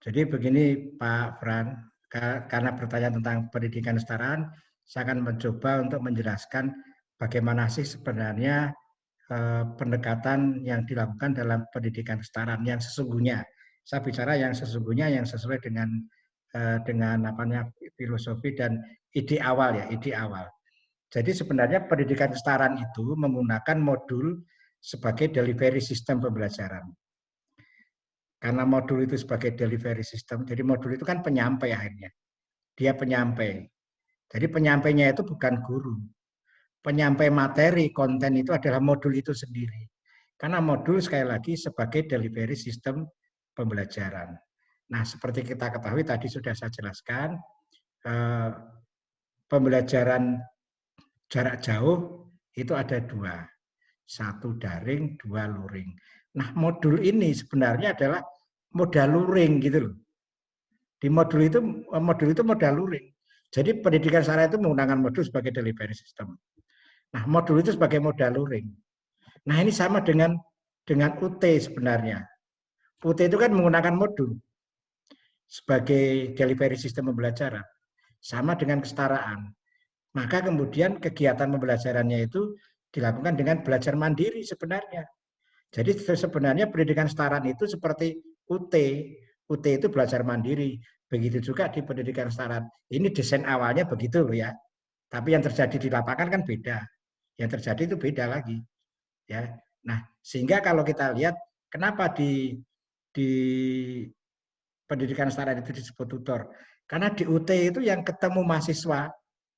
Jadi begini Pak Fran, karena pertanyaan tentang pendidikan kesetaraan, saya akan mencoba untuk menjelaskan bagaimana sih sebenarnya pendekatan yang dilakukan dalam pendidikan kesetaraan yang sesungguhnya. Saya bicara yang sesungguhnya, yang sesuai dengan filosofi dan ide awal ya, ide awal. Jadi sebenarnya pendidikan kesetaraan itu menggunakan modul sebagai delivery sistem pembelajaran. Karena modul itu sebagai delivery system, jadi modul itu kan penyampai akhirnya. Dia penyampai. Jadi penyampainya itu bukan guru. Penyampai materi, konten itu adalah modul itu sendiri. Karena modul sekali lagi sebagai delivery system pembelajaran. Nah, seperti kita ketahui tadi sudah saya jelaskan, pembelajaran jarak jauh itu ada dua. Satu daring, dua luring. Nah, modul ini sebenarnya adalah modal luring gitu loh. Di modul itu modal luring. Jadi pendidikan syariah itu menggunakan modul sebagai delivery system. Nah, modul itu sebagai modal luring. Nah, ini sama dengan UT sebenarnya. UT itu kan menggunakan modul sebagai delivery system pembelajaran. Sama dengan kesetaraan. Maka kemudian kegiatan pembelajarannya itu dilakukan dengan belajar mandiri sebenarnya. Jadi sebenarnya pendidikan kesetaraan itu seperti UT. UT itu belajar mandiri. Begitu juga di pendidikan kesetaraan. Ini desain awalnya begitu loh ya. Tapi yang terjadi di lapangan kan beda. Yang terjadi itu beda lagi. Ya. Nah, sehingga kalau kita lihat kenapa di pendidikan kesetaraan itu disebut tutor. Karena di UT itu yang ketemu mahasiswa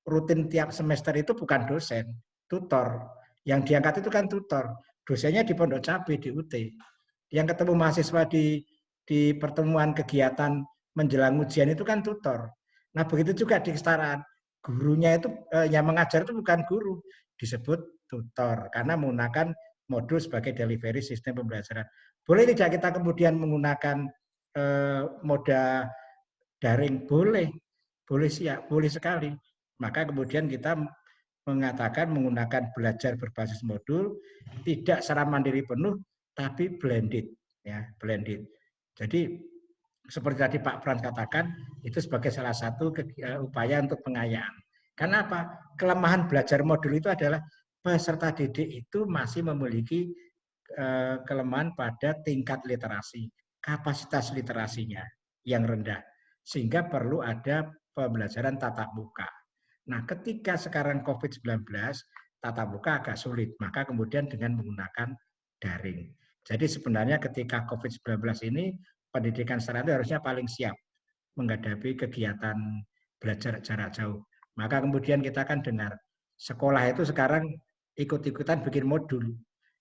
rutin tiap semester itu bukan dosen, tutor. Yang diangkat itu kan tutor. Dosennya di Pondok Cabe di UT. Yang ketemu mahasiswa di pertemuan kegiatan menjelang ujian itu kan tutor. Nah, begitu juga di kesetaraan. Gurunya itu yang mengajar itu bukan guru, disebut tutor karena menggunakan modul sebagai delivery sistem pembelajaran. Boleh tidak kita kemudian menggunakan moda daring? Boleh. Boleh siap, boleh sekali. Maka kemudian kita mengatakan menggunakan belajar berbasis modul tidak secara mandiri penuh tapi blended ya, blended. Jadi seperti tadi Pak Pran katakan itu sebagai salah satu upaya untuk pengayaan. Karena apa? Kelemahan belajar modul itu adalah peserta didik itu masih memiliki kelemahan pada tingkat literasi, kapasitas literasinya yang rendah. Sehingga perlu ada pembelajaran tatap muka. Nah, ketika sekarang COVID-19, tatap muka agak sulit, maka kemudian dengan menggunakan daring. Jadi sebenarnya ketika COVID-19 ini, pendidikan secara itu harusnya paling siap menghadapi kegiatan belajar jarak jauh. Maka kemudian kita kan dengar, sekolah itu sekarang ikut-ikutan bikin modul.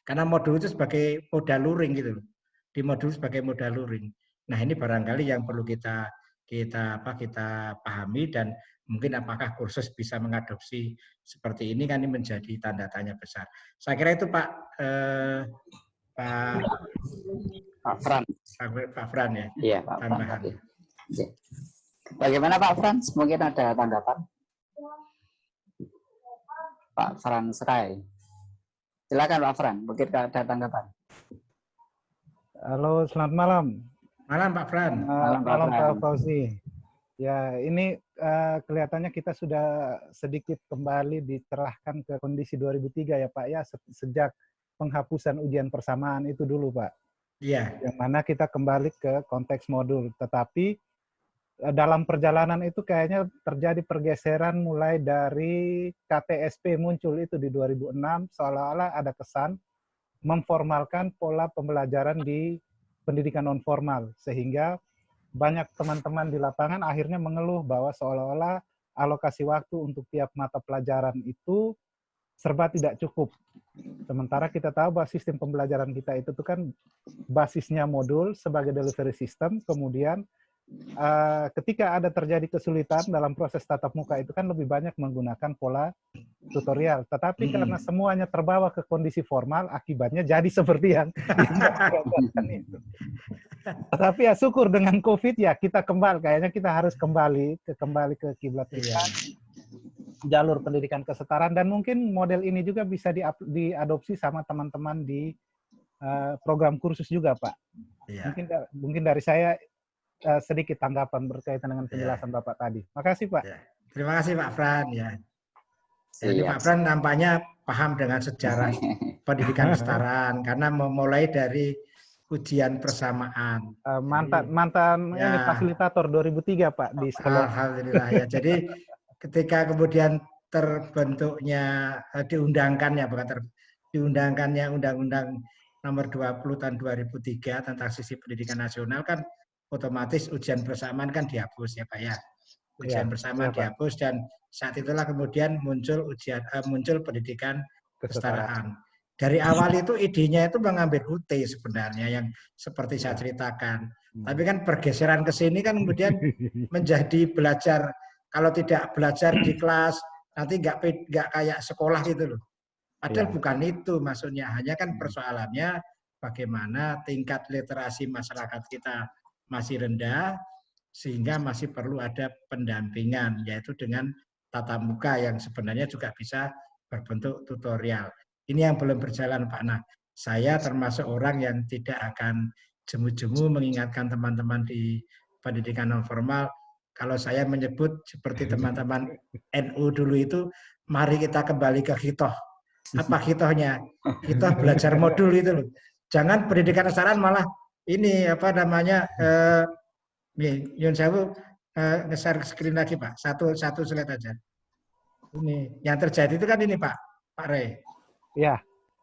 Karena modul itu sebagai modal luring gitu. Di modul sebagai modal luring. Nah, ini barangkali yang perlu kita pahami dan mungkin apakah kursus bisa mengadopsi seperti ini kan ini menjadi tanda tanya besar. Saya kira itu Pak Fran. Pak Fran ya. Iya Pak tambahan. Fran. Bagaimana Pak Fran? Mungkin ada tanggapan? Pak Fran Serai. Silakan Pak Fran, mungkin ada tanggapan. Halo, selamat malam. Malam Pak Fran. Malam Pak Fauzi. Ya, ini kelihatannya kita sudah sedikit kembali diterahkan ke kondisi 2003 ya Pak ya, sejak penghapusan ujian persamaan itu dulu Pak. Iya. Yang mana kita kembali ke konteks modul. Tetapi dalam perjalanan itu kayaknya terjadi pergeseran mulai dari KTSP muncul itu di 2006, seolah-olah ada kesan memformalkan pola pembelajaran di pendidikan non formal, sehingga banyak teman-teman di lapangan akhirnya mengeluh bahwa seolah-olah alokasi waktu untuk tiap mata pelajaran itu serba tidak cukup. Sementara kita tahu bahwa sistem pembelajaran kita itu tuh kan basisnya modul sebagai delivery system, kemudian ketika ada terjadi kesulitan dalam proses tatap muka itu kan lebih banyak menggunakan pola tutorial. Tetapi karena semuanya terbawa ke kondisi formal, akibatnya jadi seperti yang dikatakan itu. Tetapi ya syukur dengan COVID ya kita kayaknya kita harus kembali ke kiblat kita, jalur pendidikan kesetaraan, dan mungkin model ini juga bisa diadopsi sama teman-teman di program kursus juga, Pak. Ya. Mungkin dari saya sedikit tanggapan berkaitan dengan penjelasan Bapak tadi. Makasih, Pak. Ya. Terima kasih, Pak Fran. Ya. Jadi Pak Fran nampaknya paham dengan sejarah pendidikan kesetaraan karena memulai dari ujian persamaan. Mantan ya, ini fasilitator 2003, Pak, di sekolah. Alhamdulillah ya. Jadi ketika kemudian terbentuknya diundangkannya Undang-Undang Nomor 20 tahun 2003 tentang Sistem Pendidikan Nasional kan otomatis ujian persamaan kan dihapus ya Pak ya. Ujian persamaan dihapus dan saat itulah kemudian muncul pendidikan kesetaraan. Dari awal itu idenya itu mengambil UT sebenarnya yang seperti saya ceritakan. Tapi kan pergeseran ke sini kan kemudian menjadi belajar, kalau tidak belajar di kelas nanti nggak kayak sekolah gitu loh. Padahal bukan itu maksudnya, hanya kan persoalannya bagaimana tingkat literasi masyarakat kita masih rendah sehingga masih perlu ada pendampingan, yaitu dengan tatap muka yang sebenarnya juga bisa berbentuk tutorial. Ini yang belum berjalan Pak. Nah, saya termasuk orang yang tidak akan jemu-jemu mengingatkan teman-teman di pendidikan non formal. Kalau saya menyebut seperti teman-teman NU dulu itu, mari kita kembali ke khitoh. Apa khitohnya? Khitoh belajar modul itu loh. Jangan pendidikan kesetaraan malah ini apa namanya Yun Sewu nge-share screen lagi Pak. Satu slide aja. Ini yang terjadi itu kan ini Pak Rey. Ya,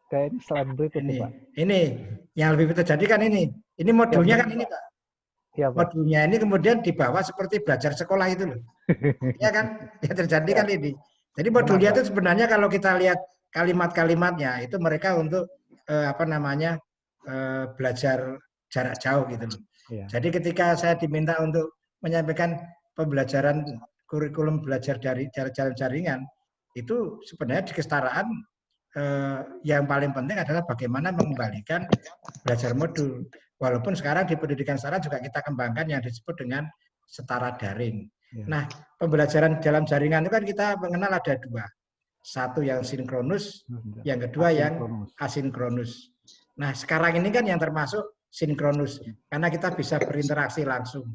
kayak slide berikutnya Pak. Ini yang lebih terjadi kan ini. Ini modulnya kan ini Pak. Ya, Pak. Modulnya ini kemudian dibawa seperti belajar sekolah itu loh. Ya kan? Yang terjadi kan ini. Jadi modulnya itu sebenarnya kalau kita lihat kalimat-kalimatnya itu mereka untuk belajar jarak jauh gitu loh. Ya. Jadi ketika saya diminta untuk menyampaikan pembelajaran kurikulum belajar dari jaringan, itu sebenarnya di kesetaraan yang paling penting adalah bagaimana mengembalikan belajar modul. Walaupun sekarang di pendidikan kesetaraan juga kita kembangkan yang disebut dengan setara daring. Ya. Nah, pembelajaran dalam jaringan itu kan kita mengenal ada dua. Satu yang sinkronus, yang kedua yang asinkronus. Nah, sekarang ini kan yang termasuk sinkronus, karena kita bisa berinteraksi langsung.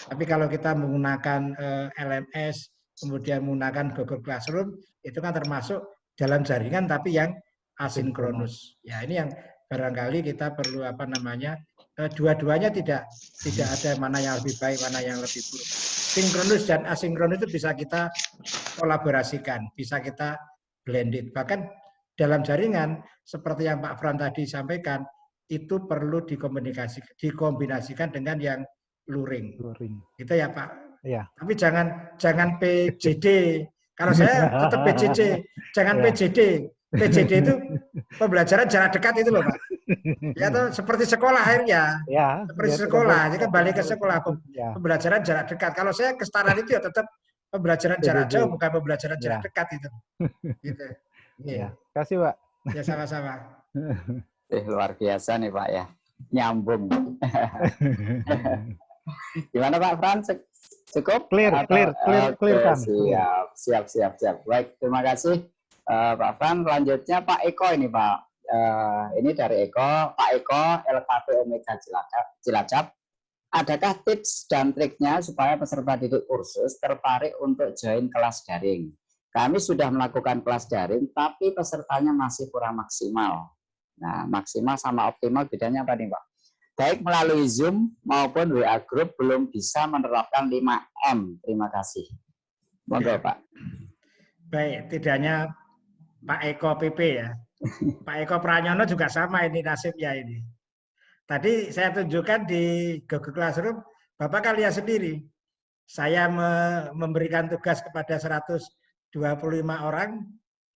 Tapi kalau kita menggunakan LMS, kemudian menggunakan Google Classroom, itu kan termasuk dalam jaringan, tapi yang asinkronus. Ya, ini yang barangkali kita perlu dua-duanya tidak ada mana yang lebih baik, mana yang lebih buruk. Sinkronus dan asinkronus itu bisa kita kolaborasikan, bisa kita blended. Bahkan dalam jaringan, seperti yang Pak Fran tadi sampaikan, itu perlu dikombinasikan dengan yang luring. Gitu ya Pak. Ya. Tapi jangan PJD. Kalau saya tetap PJJ, jangan ya. PJD. PJD itu pembelajaran jarak dekat itu loh Pak. Ya tuh seperti sekolah akhirnya. Ya, seperti sekolah, jadi kembali ke sekolah. Pembelajaran jarak dekat. Kalau saya kesetaraan itu ya tetap pembelajaran jarak jauh, bukan pembelajaran jarak dekat itu. Gitu. Ya. Kasih Pak. Ya sama-sama. Luar biasa nih Pak ya, nyambung. Gimana Pak Fran? Cukup? Clear kan? Siap. Baik, terima kasih Pak Fran. Selanjutnya Pak Eko ini Pak. Ini dari Eko, Pak Eko, LKP Omega Cilacap. Adakah tips dan triknya supaya peserta didik kursus tertarik untuk join kelas daring? Kami sudah melakukan kelas daring, tapi pesertanya masih kurang maksimal. Nah, maksimal sama optimal bedanya apa nih Pak? Baik melalui Zoom maupun WA Group belum bisa menerapkan 5M. Terima kasih. Monggo Pak. Baik, tidak hanya Pak Eko PP ya. Pak Eko Pranyono juga sama ini nasibnya ini. Tadi saya tunjukkan di Google Classroom Bapak kan lihat sendiri, saya memberikan tugas kepada 125 orang,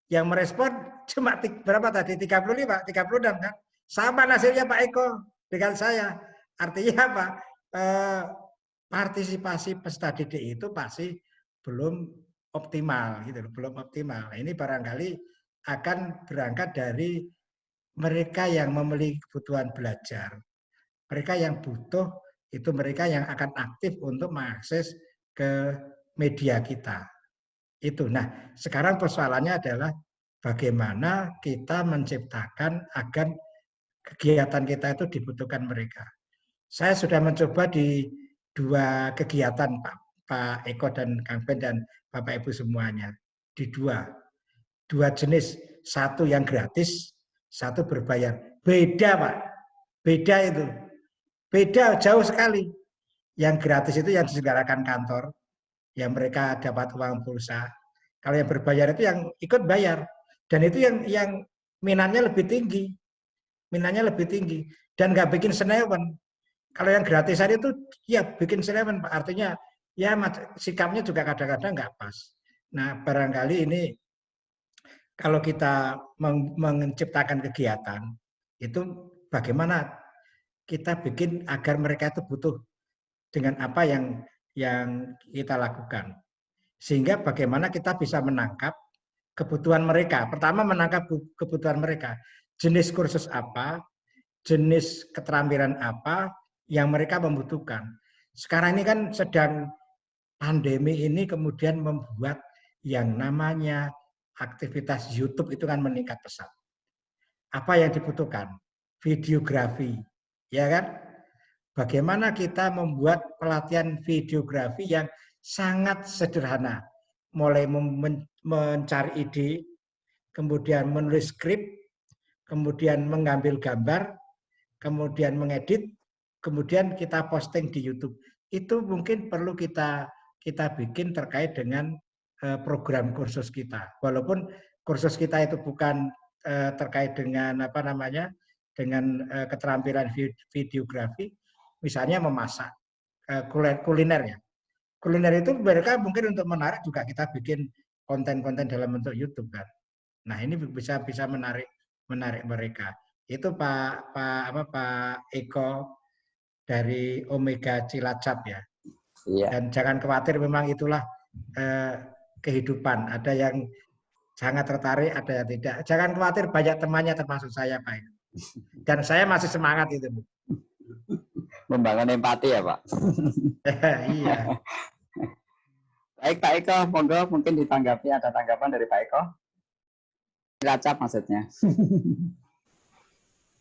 yang merespon cuma berapa tadi? 35, 36 kan? Sama nasibnya Pak Eko dengan saya. Artinya apa? Partisipasi peserta didik itu pasti belum optimal gitu, belum optimal. Ini barangkali akan berangkat dari mereka yang memiliki kebutuhan belajar. Mereka yang butuh itu mereka yang akan aktif untuk mengakses ke media kita. Itu. Nah, sekarang persoalannya adalah bagaimana kita menciptakan agar kegiatan kita itu dibutuhkan mereka. Saya sudah mencoba di 2 kegiatan Pak Eko dan Kang Ben dan Bapak Ibu semuanya. Di 2 jenis, satu yang gratis, satu berbayar. Beda Pak, beda itu. Beda jauh sekali. Yang gratis itu yang diselenggarakan kantor, yang mereka dapat uang pulsa. Kalau yang berbayar itu yang ikut bayar. Dan itu yang minatnya lebih tinggi. Minatnya lebih tinggi. Dan nggak bikin senewen. Kalau yang gratisan itu ya bikin senewen, Pak. Artinya ya sikapnya juga kadang-kadang nggak pas. Nah, barangkali ini kalau kita menciptakan kegiatan, itu bagaimana kita bikin agar mereka itu butuh dengan apa yang kita lakukan. Sehingga bagaimana kita bisa menangkap kebutuhan mereka. Pertama menangkap kebutuhan mereka. Jenis kursus apa, jenis keterampilan apa yang mereka membutuhkan. Sekarang ini kan sedang pandemi ini kemudian membuat yang namanya aktivitas YouTube itu kan meningkat pesat. Apa yang dibutuhkan? Videografi, ya kan? Bagaimana kita membuat pelatihan videografi yang sangat sederhana, mulai mencari ide, kemudian menulis skrip, kemudian mengambil gambar, kemudian mengedit, kemudian kita posting di YouTube. Itu mungkin perlu kita bikin terkait dengan program kursus kita. Walaupun kursus kita itu bukan terkait dengan apa namanya, dengan keterampilan videografi, misalnya memasak, kuliner ya. Kuliner itu mereka mungkin untuk menarik juga kita bikin konten-konten dalam bentuk YouTube kan. Nah ini bisa menarik mereka. Itu Pak Eko dari Omega Cilacap ya. Iya. Dan jangan khawatir, memang itulah kehidupan. Ada yang sangat tertarik, ada yang tidak. Jangan khawatir, banyak temannya termasuk saya Pak. Dan saya masih semangat itu. Membangun empati ya Pak. Iya. Baik Pak Eko, monggo mungkin ditanggapi, ada tanggapan dari Pak Eko? Cilacap maksudnya.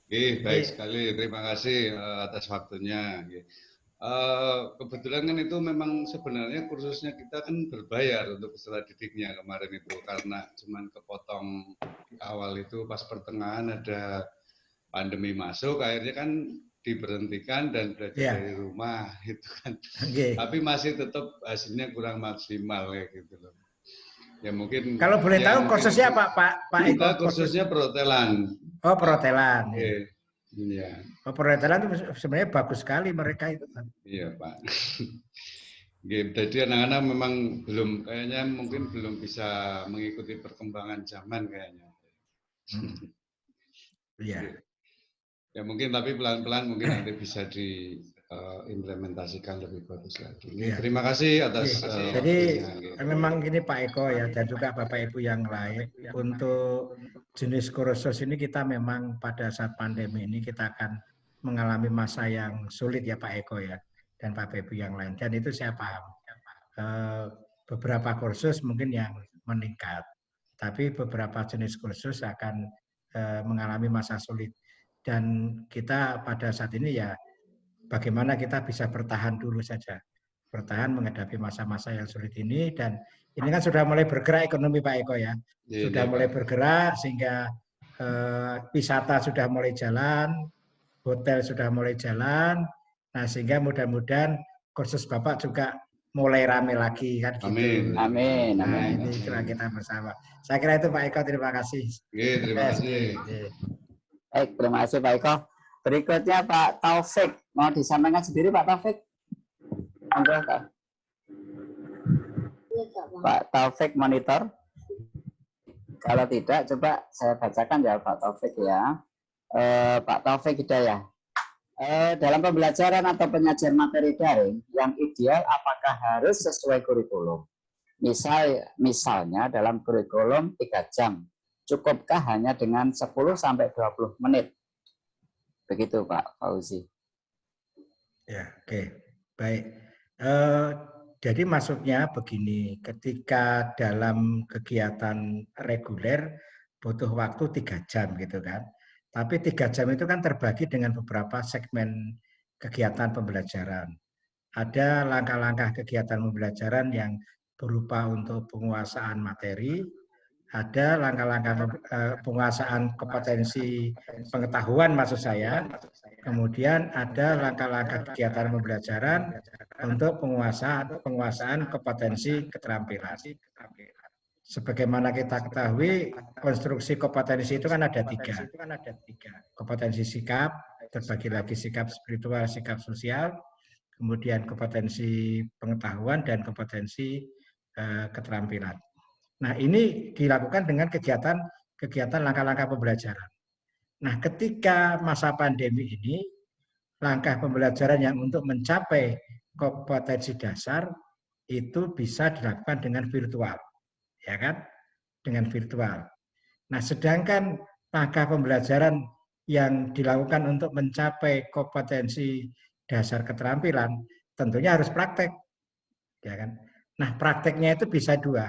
Oke, baik sekali. Terima kasih atas waktunya. Kebetulan kan itu memang sebenarnya kursusnya kita kan berbayar untuk peserta didiknya kemarin itu, karena cuman kepotong awal itu pas pertengahan ada pandemi masuk, akhirnya kan diberhentikan dan belajar dari rumah itu kan. Tapi masih tetap hasilnya kurang maksimal kayak gitu loh. Ya mungkin kalau boleh tahu kursusnya apa Pak Eko? Kita kursusnya perhotelan. Oh, perhotelan. Iya. Oh, perhotelan itu sebenarnya bagus sekali mereka itu kan. Iya, Pak. Jadi anak-anak memang kayaknya mungkin belum bisa mengikuti perkembangan zaman kayaknya. Iya. Ya mungkin tapi pelan-pelan mungkin nanti bisa diimplementasikan lebih bagus lagi. Ya. Terima kasih atas. Jadi memang gini Pak Eko ya, dan juga Bapak Ibu yang lain, untuk jenis kursus ini kita memang pada saat pandemi ini kita akan mengalami masa yang sulit ya Pak Eko ya, dan Bapak Ibu yang lain. Dan itu saya paham. Beberapa kursus mungkin yang meningkat, tapi beberapa jenis kursus akan mengalami masa sulit. Dan kita pada saat ini ya bagaimana kita bisa bertahan dulu saja. Bertahan menghadapi masa-masa yang sulit ini, dan ini kan sudah mulai bergerak ekonomi Pak Eko ya. Sudah mulai bergerak sehingga wisata sudah mulai jalan, hotel sudah mulai jalan. Nah, sehingga mudah-mudahan kursus Bapak juga mulai rame lagi kan gitu. Amin. Amin. Nah, ini kita bersama. Saya kira itu Pak Eko, terima kasih. Terima kasih. Baik, terima kasih Pak Eko. Berikutnya Pak Taufik, mau disampaikan sendiri Pak Taufik? Monggo, Kak. Pak Taufik monitor. Kalau tidak, coba saya bacakan ya Pak Taufik ya. Pak Taufik Hidayah. Dalam pembelajaran atau penyajian materi daring, yang ideal apakah harus sesuai kurikulum? Misalnya dalam kurikulum 3 jam, cukupkah hanya dengan 10-20 menit? Begitu Pak Fauzi. Ya, oke. Baik. Jadi maksudnya begini, ketika dalam kegiatan reguler butuh waktu 3 jam gitu kan. Tapi 3 jam itu kan terbagi dengan beberapa segmen kegiatan pembelajaran. Ada langkah-langkah kegiatan pembelajaran yang berupa untuk penguasaan materi, ada langkah-langkah penguasaan kompetensi pengetahuan maksud saya, kemudian ada langkah-langkah kegiatan pembelajaran untuk penguasaan kompetensi keterampilan. Sebagaimana kita ketahui, konstruksi kompetensi itu kan ada 3. Kompetensi sikap, terbagi lagi sikap spiritual, sikap sosial, kemudian kompetensi pengetahuan, dan kompetensi keterampilan. Nah, ini dilakukan dengan kegiatan langkah-langkah pembelajaran. Nah, ketika masa pandemi ini, langkah pembelajaran yang untuk mencapai kompetensi dasar itu bisa dilakukan dengan virtual, ya kan? Dengan virtual. Nah, sedangkan langkah pembelajaran yang dilakukan untuk mencapai kompetensi dasar keterampilan tentunya harus praktek, ya kan? Nah, prakteknya itu bisa 2.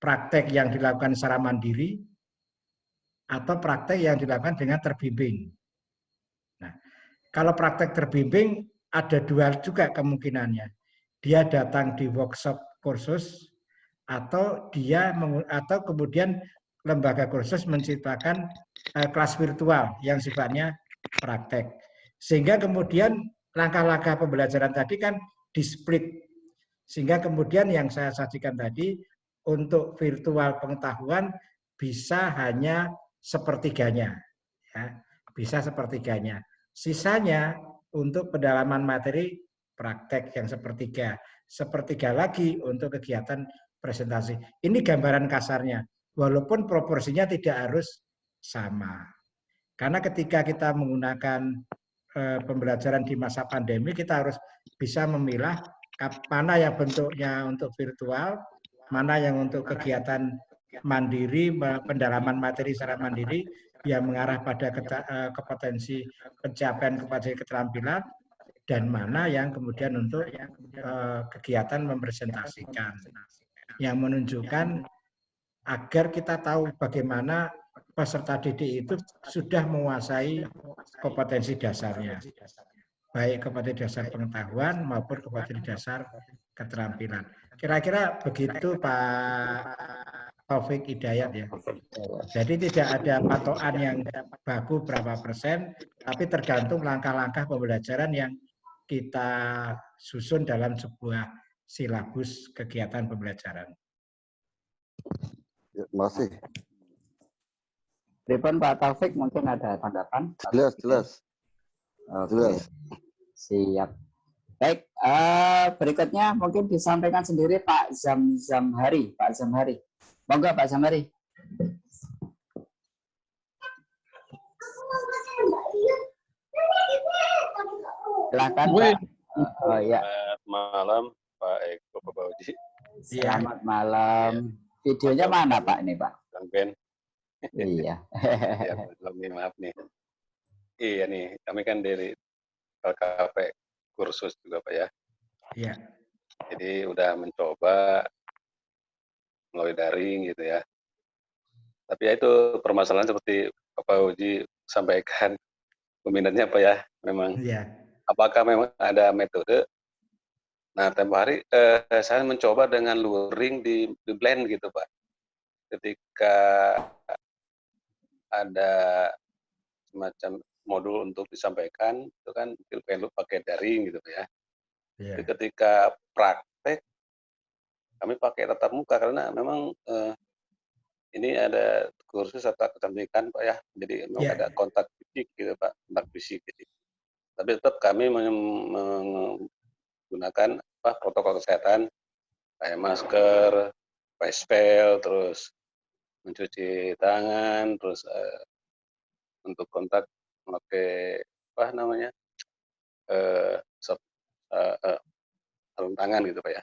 Praktek yang dilakukan secara mandiri atau praktek yang dilakukan dengan terbimbing. Nah, kalau praktek terbimbing ada 2 juga kemungkinannya. Dia datang di workshop kursus atau kemudian lembaga kursus menciptakan kelas virtual yang sifatnya praktek. Sehingga kemudian langkah-langkah pembelajaran tadi kan di-split. Sehingga kemudian yang saya sajikan tadi, untuk virtual pengetahuan bisa hanya sepertiganya, ya, bisa sepertiganya. Sisanya untuk pendalaman materi praktek yang sepertiga lagi untuk kegiatan presentasi. Ini gambaran kasarnya, walaupun proporsinya tidak harus sama. Karena ketika kita menggunakan pembelajaran di masa pandemi, kita harus bisa memilah mana yang bentuknya untuk virtual, mana yang untuk kegiatan mandiri, pendalaman materi secara mandiri yang mengarah pada kompetensi pencapaian kompetensi keterampilan, dan mana yang kemudian untuk kegiatan mempresentasikan, yang menunjukkan agar kita tahu bagaimana peserta didik itu sudah menguasai kompetensi dasarnya, baik kompetensi dasar pengetahuan maupun kompetensi dasar keterampilan. Kira-kira begitu Pak Taufik Hidayat ya. Jadi tidak ada patokan yang baku berapa persen, tapi tergantung langkah-langkah pembelajaran yang kita susun dalam sebuah silabus kegiatan pembelajaran. Ya, masih. Pripun Pak Taufik, mungkin ada tanggapan? Jelas. Oke. Siap. Baik, berikutnya mungkin disampaikan sendiri Pak Zamhari. Pak Zamhari. Monggo Pak Zamhari. Silakan Pak. Oh, ya. Selamat malam Pak Eko, Pak Bauji. Selamat malam. Videonya mana Pak ini Pak? Bang Ben. Iya. Ya, maaf nih. Iya nih, kami kan dari LKP kursus juga Pak ya. Iya. Jadi udah mencoba melalui daring gitu ya. Tapi ya itu permasalahan seperti Pak Uji sampaikan, peminatnya apa ya? Memang. Iya. Apakah memang ada metode? Nah, tempo hari saya mencoba dengan luring di blend gitu Pak. Ketika ada semacam modul untuk disampaikan, itu kan perlu pakai daring gitu ya. Yeah. Jadi ketika praktek, kami pakai tatap muka karena memang ini ada kursus atau kecantikan Pak ya. Jadi memang ada kontak fisik gitu Pak, kontak fisik. Jadi. Tapi tetap kami gunakan protokol kesehatan, kayak masker, face shield, terus mencuci tangan, terus untuk kontak memakai sarung tangan gitu Pak ya.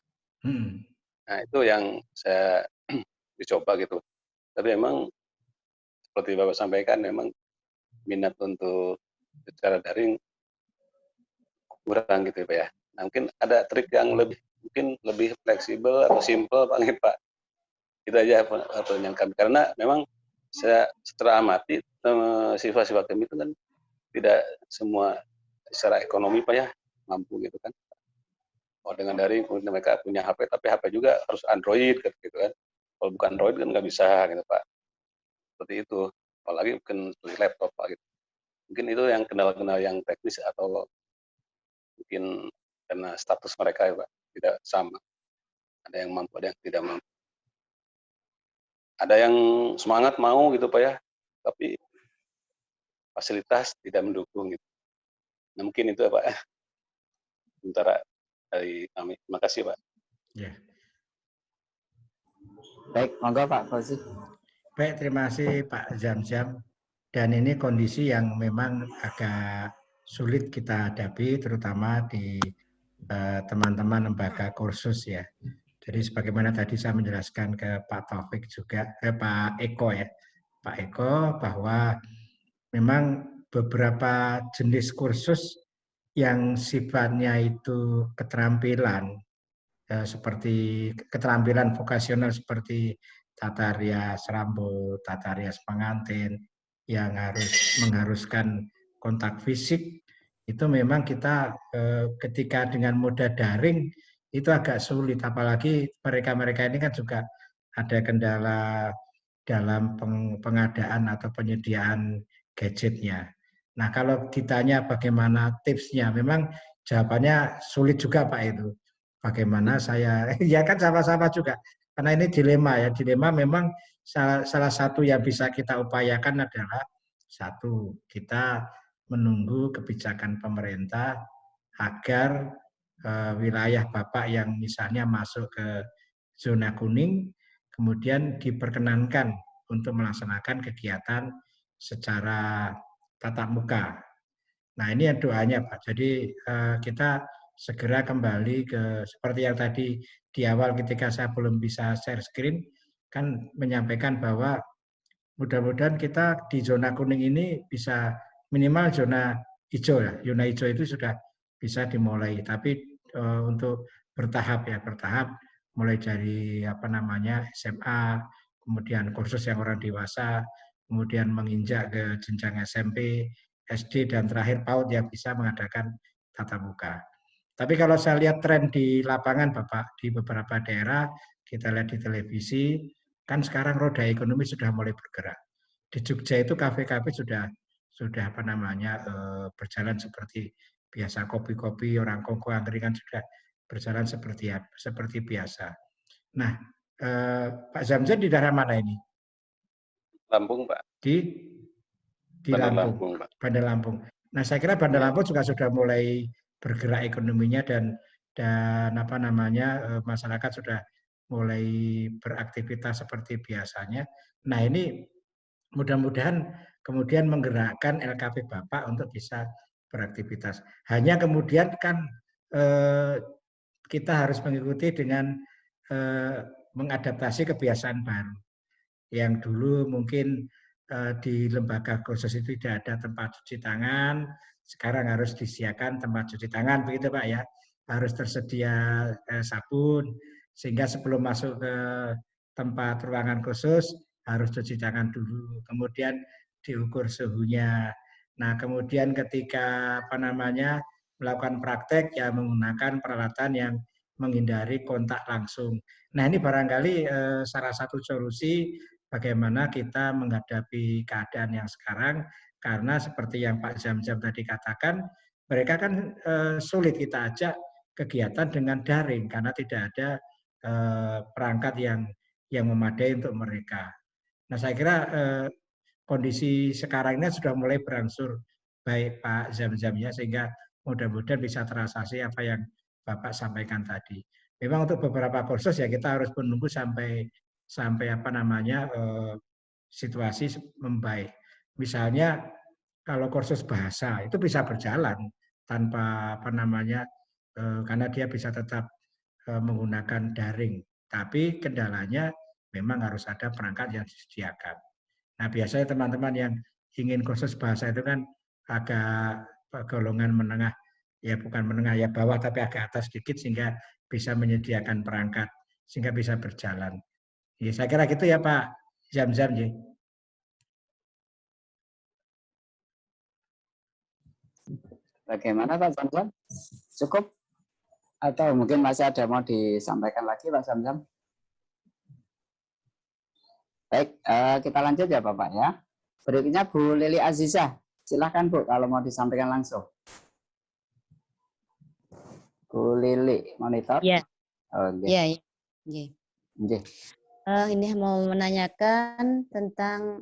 Nah itu yang saya dicoba gitu. Tapi memang seperti Bapak sampaikan, memang minat untuk secara daring kurang gitu Pak ya. Nah, mungkin ada trik yang mungkin lebih fleksibel atau simple Pak. Itu aja yang kami, karena memang saya setelah amati siswa-siswa kami itu kan tidak semua secara ekonomi Pak ya mampu gitu kan. Dengan daring kemudian mereka punya HP, tapi HP juga harus Android gitu kan. Kalau bukan Android kan nggak bisa gitu Pak. Seperti itu. Apalagi mungkin seperti laptop Pak gitu. Mungkin itu yang kendala-kendala yang teknis atau mungkin karena status mereka ya Pak tidak sama. Ada yang mampu, ada yang tidak mampu. Ada yang semangat mau gitu Pak ya, tapi fasilitas tidak mendukung gitu. Nah, mungkin itu ya Pak. Sementara dari kami. Terima kasih Pak. Ya. Baik, monggo Pak Fauzi. Baik, terima kasih Pak Zamzam. Dan ini kondisi yang memang agak sulit kita hadapi, terutama di teman-teman lembaga kursus ya. Jadi sebagaimana tadi saya menjelaskan ke Pak Taufik juga, Pak Eko ya, Pak Eko, bahwa memang beberapa jenis kursus yang sifatnya itu keterampilan, seperti keterampilan vokasional seperti tata rias rambut, tata rias pengantin, yang mengharuskan kontak fisik, itu memang kita ketika dengan moda daring itu agak sulit, apalagi mereka-mereka ini kan juga ada kendala dalam pengadaan atau penyediaan gadgetnya. Nah, kalau ditanya bagaimana tipsnya, memang jawabannya sulit juga Pak itu. Bagaimana saya, ya kan sama-sama juga, karena ini dilema ya, dilema memang salah satu yang bisa kita upayakan adalah satu, kita menunggu kebijakan pemerintah agar wilayah Bapak yang misalnya masuk ke zona kuning, kemudian diperkenankan untuk melaksanakan kegiatan secara tatap muka. Nah ini yang doanya Pak. Jadi kita segera kembali ke seperti yang tadi di awal ketika saya belum bisa share screen, kan menyampaikan bahwa mudah-mudahan kita di zona kuning ini bisa minimal zona hijau ya. Zona hijau itu sudah bisa dimulai. Tapi untuk bertahap ya, bertahap mulai dari SMA, kemudian kursus yang orang dewasa, kemudian menginjak ke jenjang SMP, SD, dan terakhir PAUD yang bisa mengadakan tatap muka. Tapi kalau saya lihat tren di lapangan Bapak, di beberapa daerah, kita lihat di televisi, kan sekarang roda ekonomi sudah mulai bergerak. Di Jogja itu kafe-kafe sudah berjalan seperti biasa, kopi-kopi, orang kongko angkringan sudah berjalan seperti biasa. Nah, Pak Zamzam di daerah mana ini? Lampung Pak. Di Lampung. Bandar Lampung. Nah, saya kira Bandar Lampung juga sudah mulai bergerak ekonominya dan masyarakat sudah mulai beraktivitas seperti biasanya. Nah, ini mudah-mudahan kemudian menggerakkan LKP Bapak untuk bisa beraktivitas. Hanya kemudian kan kita harus mengikuti dengan mengadaptasi kebiasaan baru. Yang dulu mungkin di lembaga kursus itu tidak ada tempat cuci tangan, sekarang harus disediakan tempat cuci tangan, begitu Pak ya. Harus tersedia sabun, sehingga sebelum masuk ke tempat ruangan khusus harus cuci tangan dulu, kemudian diukur suhunya. Nah, kemudian ketika melakukan praktek ya menggunakan peralatan yang menghindari kontak langsung. Nah, ini barangkali salah satu solusi bagaimana kita menghadapi keadaan yang sekarang, karena seperti yang Pak Zamzam tadi katakan, mereka kan sulit kita ajak kegiatan dengan daring karena tidak ada perangkat yang memadai untuk mereka. Nah, saya kira kondisi sekarang ini sudah mulai berangsur baik Pak Zamzam ya, sehingga mudah-mudahan bisa terasasi apa yang Bapak sampaikan tadi. Memang untuk beberapa kursus ya kita harus menunggu sampai apa namanya situasi membaik. Misalnya kalau kursus bahasa itu bisa berjalan tanpa apa namanya karena dia bisa tetap menggunakan daring. Tapi kendalanya memang harus ada perangkat yang disediakan. Nah, biasanya teman-teman yang ingin kursus bahasa itu kan agak golongan menengah, ya bukan menengah ya bawah, tapi agak atas sedikit sehingga bisa menyediakan perangkat, sehingga bisa berjalan. Ya, saya kira gitu ya Pak Zam-Zam. Ya. Bagaimana Pak Zam-Zam? Cukup? Atau mungkin masih ada mau disampaikan lagi Pak Zam-Zam? Baik, kita lanjut ya Bapak ya. Berikutnya Bu Lili Azizah. Silahkan Bu kalau mau disampaikan langsung. Bu Lili, monitor? Ya. Oke. Ya, ya. Ini mau menanyakan tentang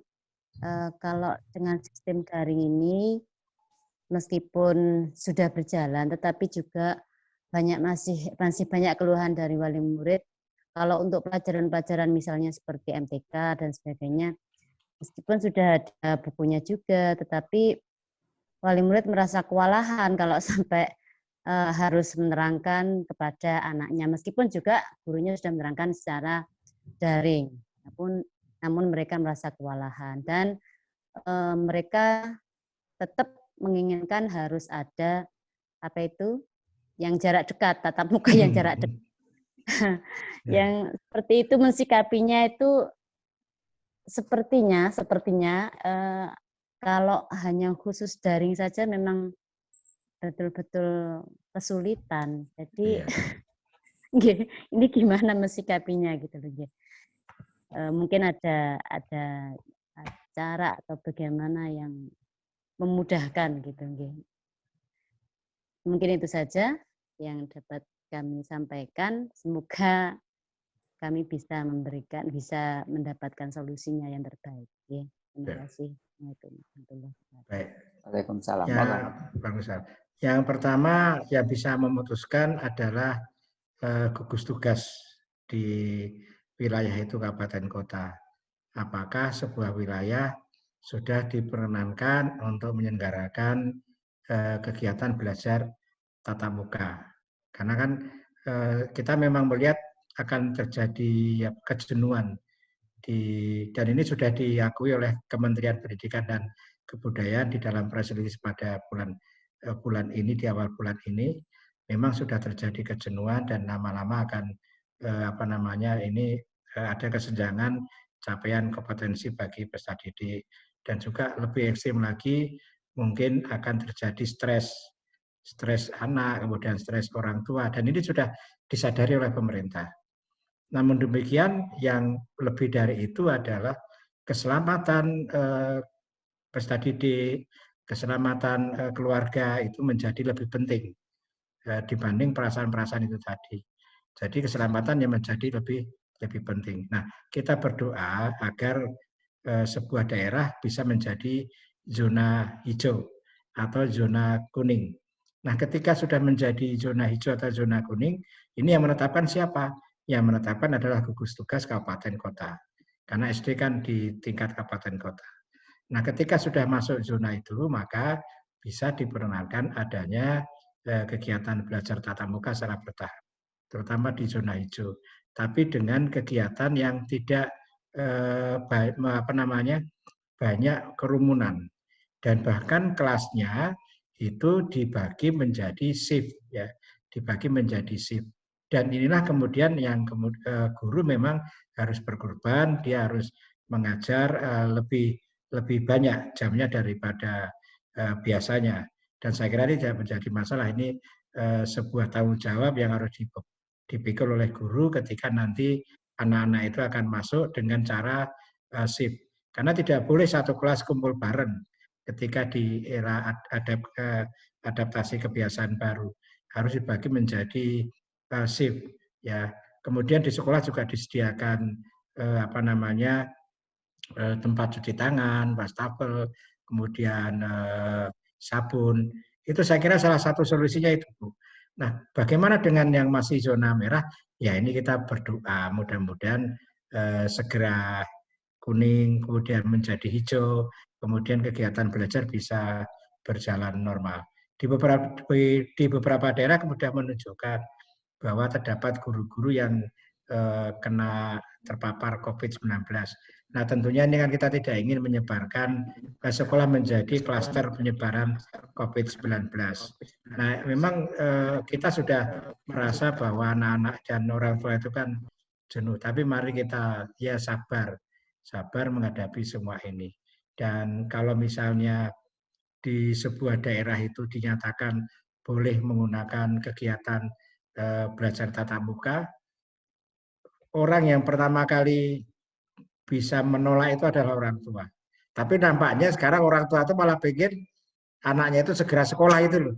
kalau dengan sistem daring ini, meskipun sudah berjalan, tetapi juga masih banyak keluhan dari wali murid. Kalau untuk pelajaran-pelajaran misalnya seperti MTK dan sebagainya, meskipun sudah ada bukunya juga, tetapi wali murid merasa kewalahan kalau sampai harus menerangkan kepada anaknya, meskipun juga gurunya sudah menerangkan secara daring, namun mereka merasa kewalahan dan mereka tetap menginginkan harus ada yang jarak dekat, tatap muka yang jarak dekat. Yang seperti itu mensikapinya itu sepertinya kalau hanya khusus daring saja memang betul-betul kesulitan. Jadi ini gimana mensikapinya gitu loh. Mungkin ada cara atau bagaimana yang memudahkan gitu. Mungkin itu saja yang dapat kami sampaikan. Semoga kami bisa mendapatkan solusinya yang terbaik. Terima kasih. Baik. Waalaikumsalam. Ya, yang pertama yang bisa memutuskan adalah gugus tugas di wilayah itu kabupaten kota. Apakah sebuah wilayah sudah diperkenankan untuk menyelenggarakan kegiatan belajar tatap muka? Karena kan kita memang melihat akan terjadi kejenuhan dan ini sudah diakui oleh Kementerian Pendidikan dan Kebudayaan di dalam press release pada bulan ini, di awal bulan ini memang sudah terjadi kejenuhan dan lama-lama akan ada kesenjangan capaian kompetensi bagi peserta didik, dan juga lebih ekstrim lagi mungkin akan terjadi stres anak, kemudian stres orang tua, dan ini sudah disadari oleh pemerintah. Namun demikian yang lebih dari itu adalah keselamatan peserta didik, keselamatan keluarga itu menjadi lebih penting dibanding perasaan-perasaan itu tadi. Jadi keselamatan yang menjadi lebih penting. Nah, kita berdoa agar sebuah daerah bisa menjadi zona hijau atau zona kuning. Nah, ketika sudah menjadi zona hijau atau zona kuning, ini yang menetapkan siapa? Yang menetapkan adalah gugus tugas kabupaten kota. Karena SD kan di tingkat kabupaten kota. Nah, ketika sudah masuk zona itu, maka bisa diperkenankan adanya kegiatan belajar tatap muka secara bertahap, terutama di zona hijau. Tapi dengan kegiatan yang tidak banyak kerumunan, dan bahkan kelasnya itu dibagi menjadi shift, ya, dibagi menjadi shift. Dan inilah kemudian yang guru memang harus berkorban, dia harus mengajar lebih banyak jamnya daripada biasanya. Dan saya kira ini tidak menjadi masalah. Ini sebuah tanggung jawab yang harus dipikul oleh guru ketika nanti anak-anak itu akan masuk dengan cara shift. Karena tidak boleh satu kelas kumpul bareng ketika di era adaptasi kebiasaan baru. Harus dibagi menjadi shift. Ya. Kemudian di sekolah juga disediakan tempat cuci tangan, wastafel, kemudian sabun. Itu saya kira salah satu solusinya itu, Bu. Nah, bagaimana dengan yang masih zona merah? Ya ini kita berdoa mudah-mudahan segera kuning, kemudian menjadi hijau, kemudian kegiatan belajar bisa berjalan normal. Di beberapa daerah kemudian menunjukkan bahwa terdapat guru-guru yang kena terpapar COVID-19. Nah, tentunya ini kan kita tidak ingin menyebarkan sekolah menjadi klaster penyebaran COVID-19. Nah, memang kita sudah merasa bahwa anak-anak dan orang tua itu kan jenuh, tapi mari kita ya sabar menghadapi semua ini. Dan kalau misalnya di sebuah daerah itu dinyatakan boleh menggunakan kegiatan belajar tatap muka, orang yang pertama kali bisa menolak itu adalah orang tua. Tapi nampaknya sekarang orang tua itu malah pengen anaknya itu segera sekolah itu loh.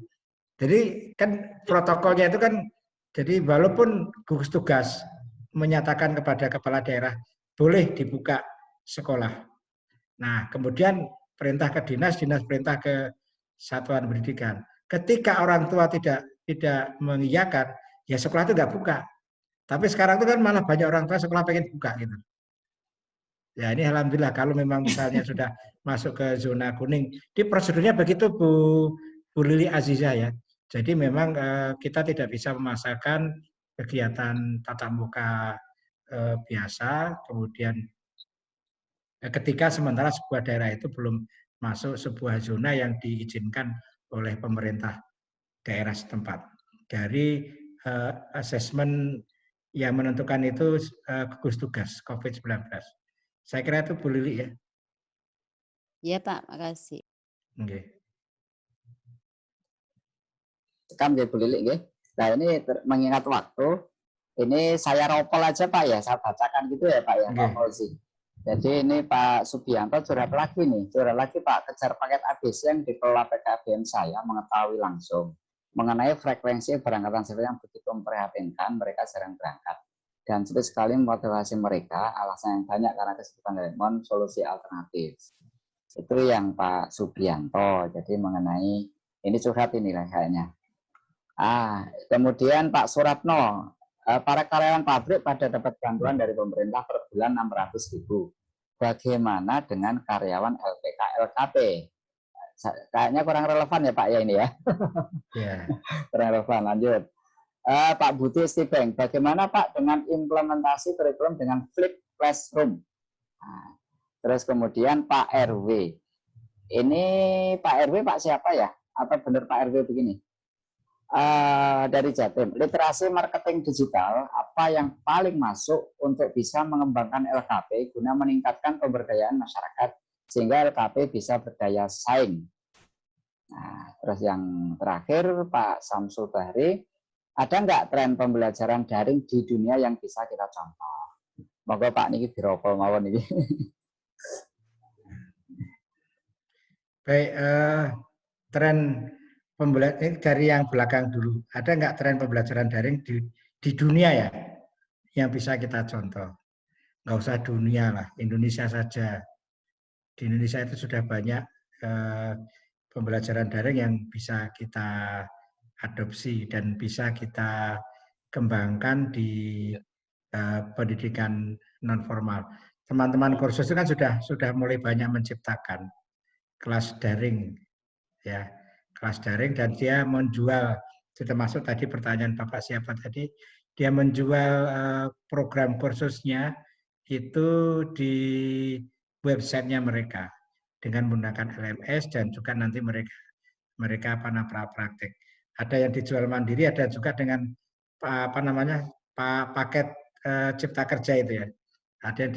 Jadi kan protokolnya itu kan, jadi walaupun gugus tugas menyatakan kepada kepala daerah boleh dibuka sekolah. Nah, kemudian perintah ke dinas perintah ke satuan pendidikan. Ketika orang tua tidak mengiyakan, ya sekolah itu nggak buka. Tapi sekarang itu kan malah banyak orang tua sekolah pengen buka gitu. Ya ini alhamdulillah kalau memang misalnya sudah masuk ke zona kuning, di prosedurnya begitu Bu Lili Aziza ya. Jadi memang kita tidak bisa memaksakan kegiatan tatap muka biasa, kemudian ketika sementara sebuah daerah itu belum masuk sebuah zona yang diizinkan oleh pemerintah daerah setempat. Dari asesmen yang menentukan itu gugus tugas COVID-19. Saya kira itu Bu Lili ya. Iya Pak, makasih. Okay. Sekam Bu Lili nggih. Nah ini mengingat waktu, ini saya ropel aja Pak ya, saya bacakan gitu ya Pak ya, Pak Fauzi. Jadi ini Pak Subianto curhat lagi Pak, kejar paket ABC yang dikelola PKBM saya mengetahui langsung mengenai frekuensi berangkatan siswa yang begitu memprihatinkan, mereka jarang berangkat. Dan sulit sekali memotivasi mereka, alasan yang banyak karena kesulitan respon solusi alternatif. Itu yang Pak Subianto, jadi mengenai, ini curhat ini lah kayaknya. Kemudian Pak Suratno, para karyawan pabrik pada dapat bantuan dari pemerintah per bulan 600.000. Bagaimana dengan karyawan LPK, LKP? Kayaknya kurang relevan ya Pak ya ini ya. Yeah. Kurang relevan, lanjut. Pak Budi Stibeng, bagaimana Pak dengan implementasi kurikulum dengan flip classroom? Terus kemudian Pak RW. Ini Pak RW Pak siapa ya? Atau benar Pak RW begini? Dari Jatim, literasi marketing digital apa yang paling masuk untuk bisa mengembangkan LKP guna meningkatkan pemberdayaan masyarakat sehingga LKP bisa berdaya saing. Nah, terus yang terakhir Pak Samsul Bahri, ada nggak tren pembelajaran daring di dunia yang bisa kita contoh? Moga Pak niki diropol mawon niki. Baik, tren pembelajaran dari yang belakang dulu. Ada nggak tren pembelajaran daring di dunia ya yang bisa kita contoh? Nggak usah dunia lah, Indonesia saja. Di Indonesia itu sudah banyak pembelajaran daring yang bisa kita adopsi dan bisa kita kembangkan di pendidikan non formal. Teman-teman kursus itu kan sudah mulai banyak menciptakan kelas daring, ya, kelas daring, dan dia menjual, termasuk tadi pertanyaan Bapak siapa tadi, dia menjual program kursusnya itu di websitenya mereka dengan menggunakan LMS dan juga nanti mereka praktek. Ada yang dijual mandiri, ada juga dengan paket cipta kerja itu ya. Ada yang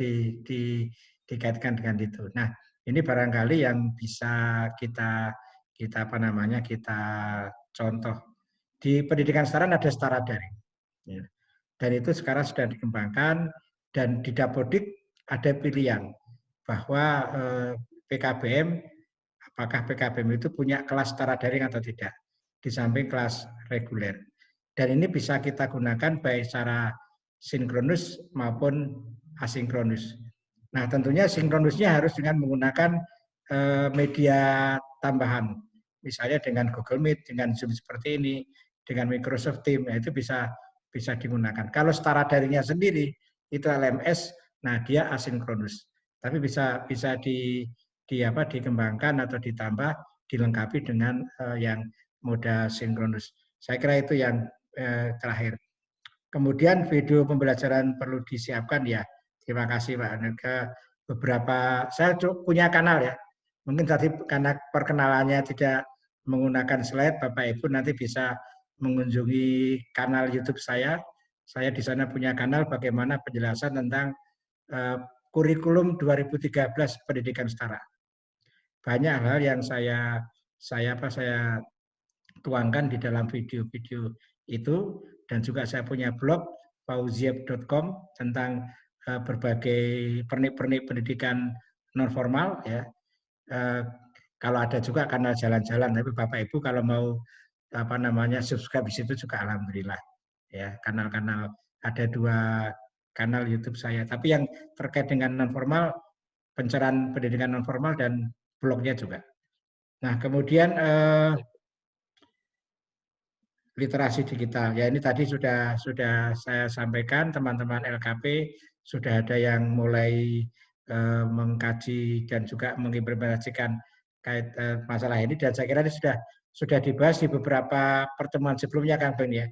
dikaitkan dengan itu. Nah, ini barangkali yang bisa kita contoh. Di pendidikan setara ada setara daring. Ya. Dan itu sekarang sudah dikembangkan, dan di Dapodik ada pilihan bahwa PKBM, apakah PKBM itu punya kelas setara daring atau tidak, di samping kelas reguler. Dan ini bisa kita gunakan baik secara sinkronus maupun asinkronus. Nah, tentunya sinkronusnya harus dengan menggunakan media tambahan, misalnya dengan Google Meet, dengan Zoom seperti ini, dengan Microsoft Teams, itu bisa digunakan. Kalau setara daringnya sendiri itu LMS, nah dia asinkronus. Tapi bisa dikembangkan atau ditambah, dilengkapi dengan yang moda sinkronus. Saya kira itu yang terakhir. Kemudian video pembelajaran perlu disiapkan ya. Terima kasih Pak Aneka. Beberapa saya punya kanal ya. Mungkin tadi karena perkenalannya tidak menggunakan slide, Bapak Ibu nanti bisa mengunjungi kanal YouTube saya. Saya di sana punya kanal bagaimana penjelasan tentang kurikulum 2013 pendidikan setara. Banyak hal yang saya tuangkan di dalam video-video itu, dan juga saya punya blog fauziab.com tentang berbagai pernik-pernik pendidikan non formal ya. Kalau ada juga kanal jalan-jalan, tapi Bapak Ibu kalau mau subscribe di situ juga alhamdulillah ya. Kanal-kanal ada 2 kanal YouTube saya, tapi yang terkait dengan non formal, pencerahan pendidikan non formal dan blognya juga. Nah, kemudian literasi digital. Ya ini tadi sudah saya sampaikan, teman-teman LKP sudah ada yang mulai mengkaji dan juga mengimplementasikan kait masalah ini, dan saya kira ini sudah dibahas di beberapa pertemuan sebelumnya, Kang Ben ya.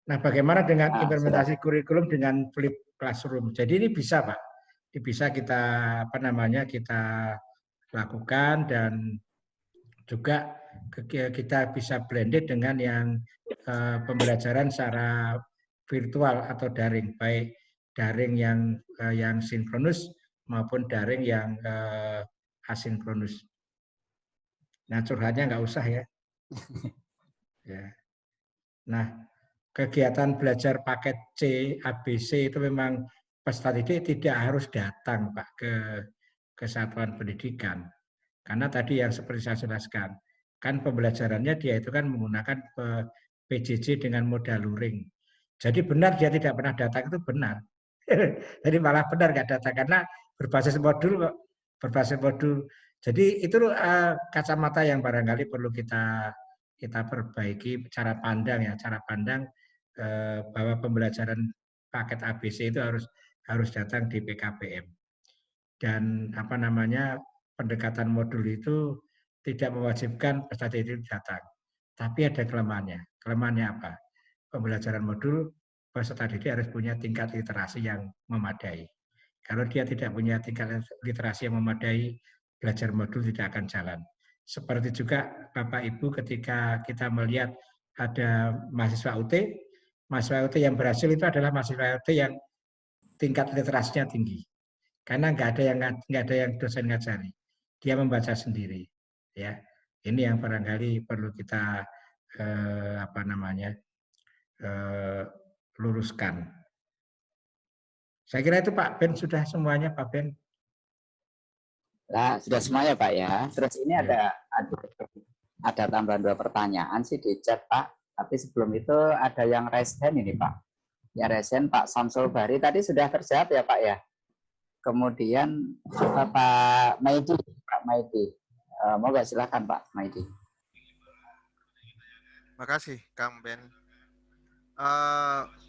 Nah, bagaimana dengan implementasi kurikulum dengan flip classroom? Jadi ini bisa, Pak. Ini bisa kita kita lakukan, dan juga kita bisa blended dengan yang pembelajaran secara virtual atau daring, baik daring yang sinkronus maupun daring yang asinkronus. Nah, curhatnya nggak usah ya. Ya. Nah, kegiatan belajar paket C, ABC itu memang peserta didik tidak harus datang Pak ke satuan pendidikan. Karena tadi yang seperti saya jelaskan, kan pembelajarannya dia itu kan menggunakan PJJ dengan moda luring. Jadi benar dia tidak pernah datang itu benar. Jadi malah benar nggak datang karena berbasis modul kok, berbasis modul. Jadi itu kacamata yang barangkali perlu kita perbaiki, cara pandang ya, cara pandang bahwa pembelajaran paket ABC itu harus datang di PKBM. Dan pendekatan modul itu tidak mewajibkan peserta didik datang. Tapi ada kelemahannya. Kelemahannya apa? Pembelajaran modul, peserta didik harus punya tingkat literasi yang memadai. Kalau dia tidak punya tingkat literasi yang memadai, belajar modul tidak akan jalan. Seperti juga Bapak Ibu ketika kita melihat ada mahasiswa UT yang berhasil itu adalah mahasiswa UT yang tingkat literasinya tinggi. Karena nggak ada yang dosen ngajari, dia membaca sendiri, ya. Ini yang barangkali perlu kita luruskan. Saya kira itu Pak Ben sudah semuanya Pak Ben. Nah, sudah semuanya Pak ya. Terus ini ada tambahan 2 pertanyaan sih di chat Pak. Tapi sebelum itu ada yang raise hand ini Pak. Yang raise hand Pak Samsul Bari tadi sudah terjawab ya Pak ya. Kemudian Pak Maidi, moga silakan Pak Maidi. Makasih Kang Ben.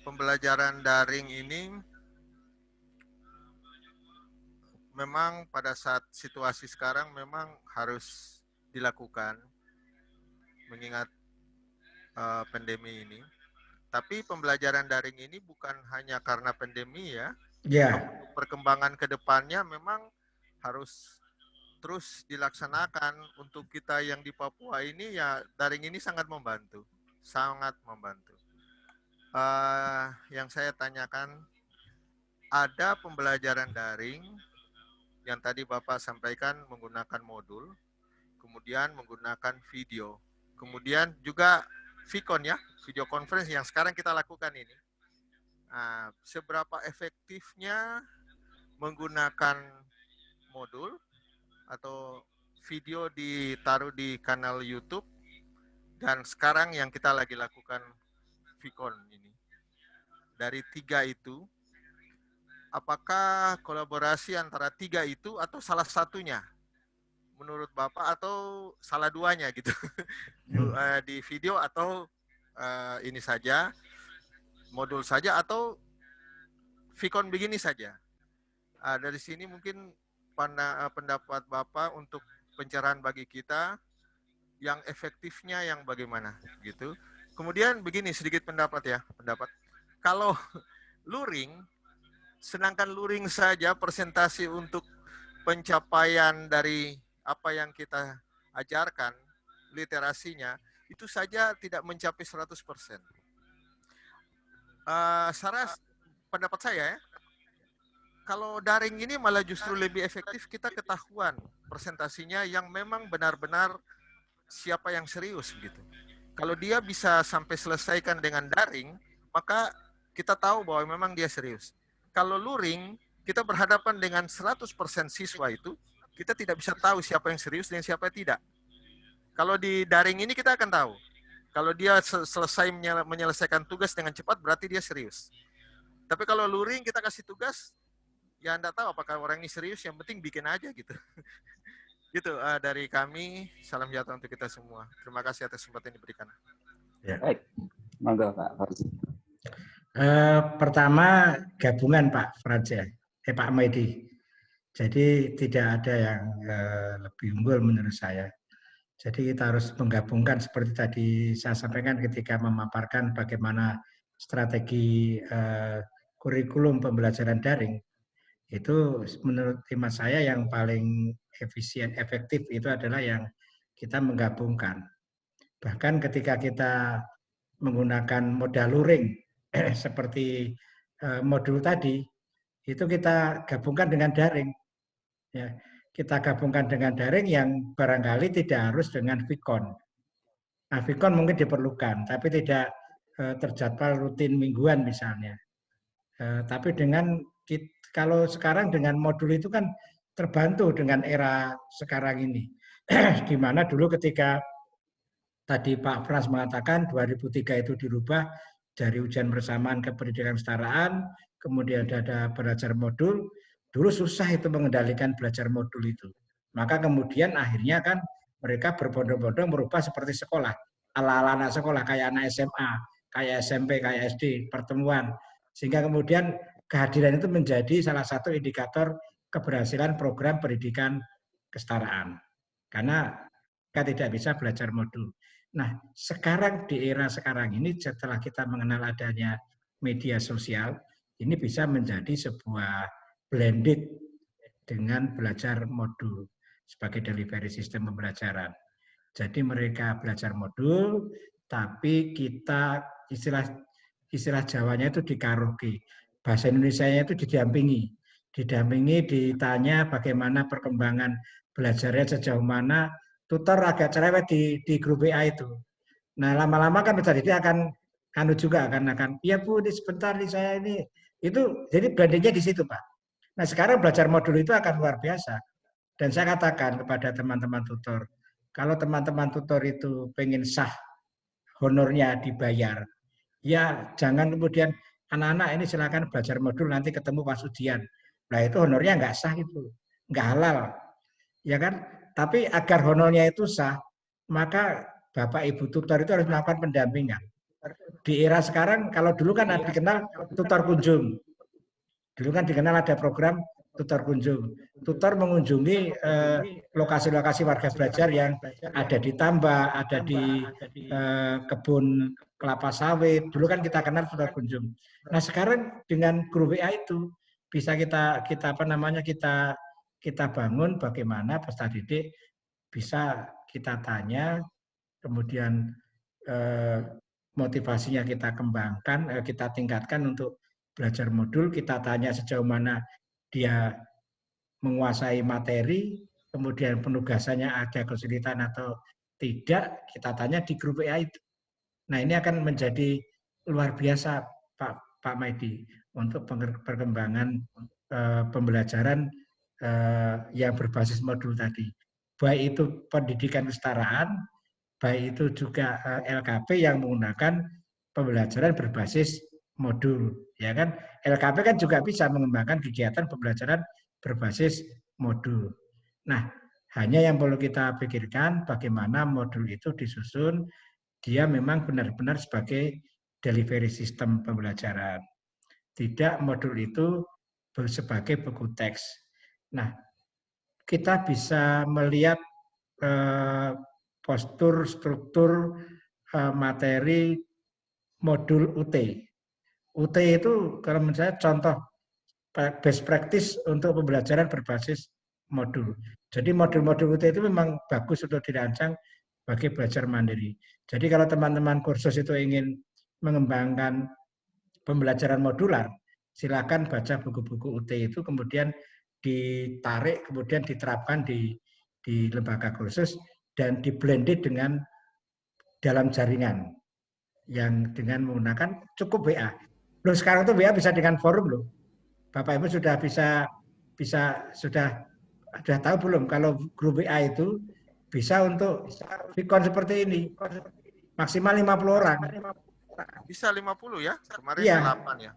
Pembelajaran daring ini memang pada saat situasi sekarang memang harus dilakukan mengingat pandemi ini. Tapi pembelajaran daring ini bukan hanya karena pandemi ya. Ya. Perkembangan ke depannya memang harus terus dilaksanakan. Untuk kita yang di Papua ini ya daring ini sangat membantu. Yang saya tanyakan, ada pembelajaran daring yang tadi Bapak sampaikan menggunakan modul, kemudian menggunakan video, kemudian juga Vicon ya, video conference yang sekarang kita lakukan ini. Nah, seberapa efektifnya menggunakan modul atau video ditaruh di kanal YouTube, dan sekarang yang kita lagi lakukan Vicon ini. Dari 3 itu, apakah kolaborasi antara 3 itu atau salah satunya menurut Bapak atau salah duanya gitu? Di video atau ini saja, modul saja atau Vicon begini saja? Dari sini mungkin pendapat Bapak untuk pencerahan bagi kita yang efektifnya yang bagaimana gitu. Kemudian begini sedikit pendapat. Kalau luring, sedangkan luring saja presentasi untuk pencapaian dari apa yang kita ajarkan, literasinya, itu saja tidak mencapai 100%. Saras, pendapat saya ya, kalau daring ini malah justru lebih efektif, kita ketahuan presentasinya yang memang benar-benar siapa yang serius gitu. Kalau dia bisa sampai selesaikan dengan daring, maka kita tahu bahwa memang dia serius. Kalau luring, kita berhadapan dengan 100% siswa itu, kita tidak bisa tahu siapa yang serius dan siapa yang tidak. Kalau di daring ini kita akan tahu. Kalau dia selesai menyelesaikan tugas dengan cepat, berarti dia serius. Tapi kalau luring kita kasih tugas, ya Anda tahu apakah orang ini serius, yang penting bikin aja gitu. Gitu dari kami, salam sejahtera untuk kita semua. Terima kasih atas kesempatan yang diberikan. Ya. Baik, monggo Pak Farji. Pertama gabungan Pak Fraja, Pak Maidi. Jadi tidak ada yang lebih unggul menurut saya. Jadi kita harus menggabungkan seperti tadi saya sampaikan ketika memaparkan bagaimana strategi kurikulum pembelajaran daring. Itu menurut hemat saya yang paling efisien, efektif itu adalah yang kita menggabungkan. Bahkan ketika kita menggunakan modal luring seperti modul tadi, itu kita gabungkan dengan daring. Ya, kita gabungkan dengan daring yang barangkali tidak harus dengan Vicon. Nah, Vicon mungkin diperlukan, tapi tidak terjadwal rutin mingguan misalnya. Tapi dengan kalau sekarang dengan modul itu kan terbantu dengan era sekarang ini. Di mana dulu ketika tadi Pak Frans mengatakan 2003 itu dirubah dari ujian bersamaan ke pendidikan kesetaraan, kemudian ada belajar modul, dulu susah itu mengendalikan belajar modul itu. Maka kemudian akhirnya kan mereka berbondong-bondong merubah seperti sekolah, ala-ala anak sekolah, kayak anak SMA, kayak SMP, kayak SD, pertemuan. Sehingga kemudian kehadiran itu menjadi salah satu indikator keberhasilan program pendidikan kesetaraan. Karena kita tidak bisa belajar modul. Nah, sekarang di era sekarang ini setelah kita mengenal adanya media sosial, ini bisa menjadi sebuah blended dengan belajar modul sebagai delivery sistem pembelajaran. Jadi mereka belajar modul, tapi kita istilah Jawanya itu dikaroki. Bahasa Indonesianya itu didampingi, ditanya bagaimana perkembangan belajarnya sejauh mana. Tutor agak cerewet di grup WA itu. Nah lama-lama kan peserta didik akan juga akan ya Bu ini sebentar nih saya ini itu jadi blendingnya di situ Pak. Nah sekarang belajar modul itu akan luar biasa dan saya katakan kepada teman-teman tutor kalau teman-teman tutor itu pengen sah honornya dibayar ya jangan kemudian anak-anak ini silakan belajar modul nanti ketemu pas ujian. Nah itu honornya nggak sah itu, nggak halal, ya kan? Tapi agar honornya itu sah, maka Bapak Ibu tutor itu harus melakukan pendampingan. Di era sekarang, kalau dulu kan dikenal tutor kunjung. Dulu kan dikenal ada program tutor kunjung. Tutor mengunjungi lokasi-lokasi warga belajar yang ada di tambak, ada di kebun kelapa sawit. Dulu kan kita kenal tutor kunjung. Nah sekarang dengan grup WA itu bisa kita bangun bagaimana peserta didik bisa kita tanya, kemudian motivasinya kita kembangkan, kita tingkatkan untuk belajar modul, kita tanya sejauh mana dia menguasai materi, kemudian penugasannya ada kesulitan atau tidak, kita tanya di grup WA itu. Nah ini akan menjadi luar biasa Pak Maidi untuk perkembangan pembelajaran yang berbasis modul tadi. Baik itu pendidikan kesetaraan, baik itu juga LKP yang menggunakan pembelajaran berbasis modul, ya kan? LKP kan juga bisa mengembangkan kegiatan pembelajaran berbasis modul. Nah, Hanya yang perlu kita pikirkan bagaimana modul itu disusun, dia memang benar-benar sebagai delivery system pembelajaran. Tidak modul itu sebagai buku teks. Nah, kita bisa melihat postur, struktur, materi modul UT. UT itu kalau menurut saya contoh best practice untuk pembelajaran berbasis modul. Jadi modul-modul UT itu memang bagus untuk dirancang bagi belajar mandiri. Jadi kalau teman-teman kursus itu ingin mengembangkan pembelajaran modular, silakan baca buku-buku UT itu, kemudian ditarik, kemudian diterapkan di lembaga kursus dan di-blended dengan dalam jaringan yang dengan menggunakan cukup WA. Loh, sekarang tuh WA bisa dengan forum loh. Bapak Ibu sudah sudah tahu belum kalau grup WA itu bisa untuk Vicon seperti ini. Maksimal 50 orang. Bisa 50 ya? Kemarin Iya. 8 ya.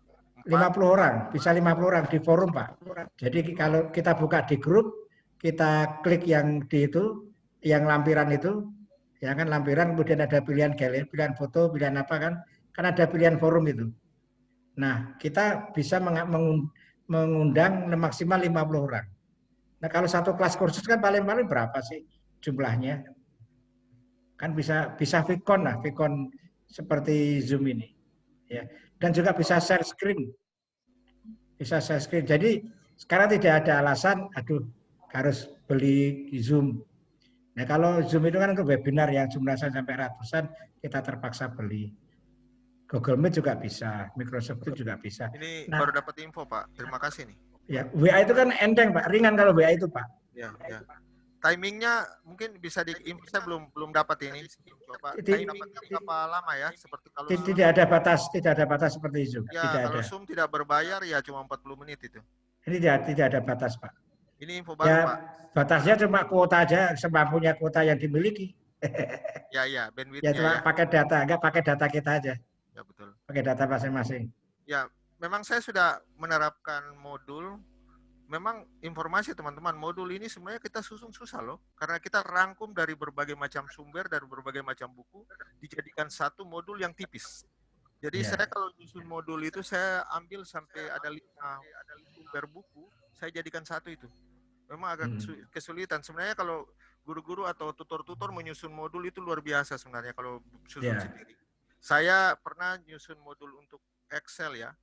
50 orang, bisa 50 orang di forum, Pak. Jadi kalau kita buka di grup, kita klik yang di itu, yang lampiran itu, ya kan lampiran, kemudian ada pilihan galeri, pilihan foto, pilihan apa kan ada pilihan forum itu. Nah, kita bisa mengundang maksimal 50 orang. Nah, kalau satu kelas kursus kan paling-paling berapa sih jumlahnya? Kan bisa Vicon lah, Vicon seperti Zoom ini. Ya. Dan juga bisa share screen. Bisa share screen. Jadi sekarang tidak ada alasan, aduh harus beli Zoom. Nah kalau Zoom itu kan untuk webinar yang jumlahnya sampai ratusan, kita terpaksa beli. Google Meet juga bisa, Microsoft itu juga bisa. Ini baru dapat info Pak, terima kasih nih. Ya, WA itu kan enteng Pak, ringan kalau WA itu Pak. Ya, ya. Timingnya mungkin bisa diinfo, saya belum dapat ini. Coba timingnya berapa lama ya? Seperti kalau tidak ada batas seperti Zoom. Ya, tidak kalau ada. Zoom tidak berbayar ya cuma 40 menit itu. Ini tidak ada batas Pak. Ini info baru ya, Pak. Batasnya cuma kuota aja, semampunya kuota yang dimiliki. Ya, bandwidth-nya ya. Cuma pakai data, enggak pakai data kita aja. Ya betul. Pakai data masing-masing. Ya, memang saya sudah menerapkan modul. Memang informasi teman-teman, modul ini sebenarnya kita susun susah loh. Karena kita rangkum dari berbagai macam sumber, dari berbagai macam buku, dijadikan satu modul yang tipis. Jadi saya kalau nyusun modul itu, saya ambil sampai ada 5 sumber buku, saya jadikan satu itu. Memang agak kesulitan. Sebenarnya kalau guru-guru atau tutor-tutor menyusun modul itu luar biasa sebenarnya kalau susun sendiri. Saya pernah nyusun modul untuk Excel ya.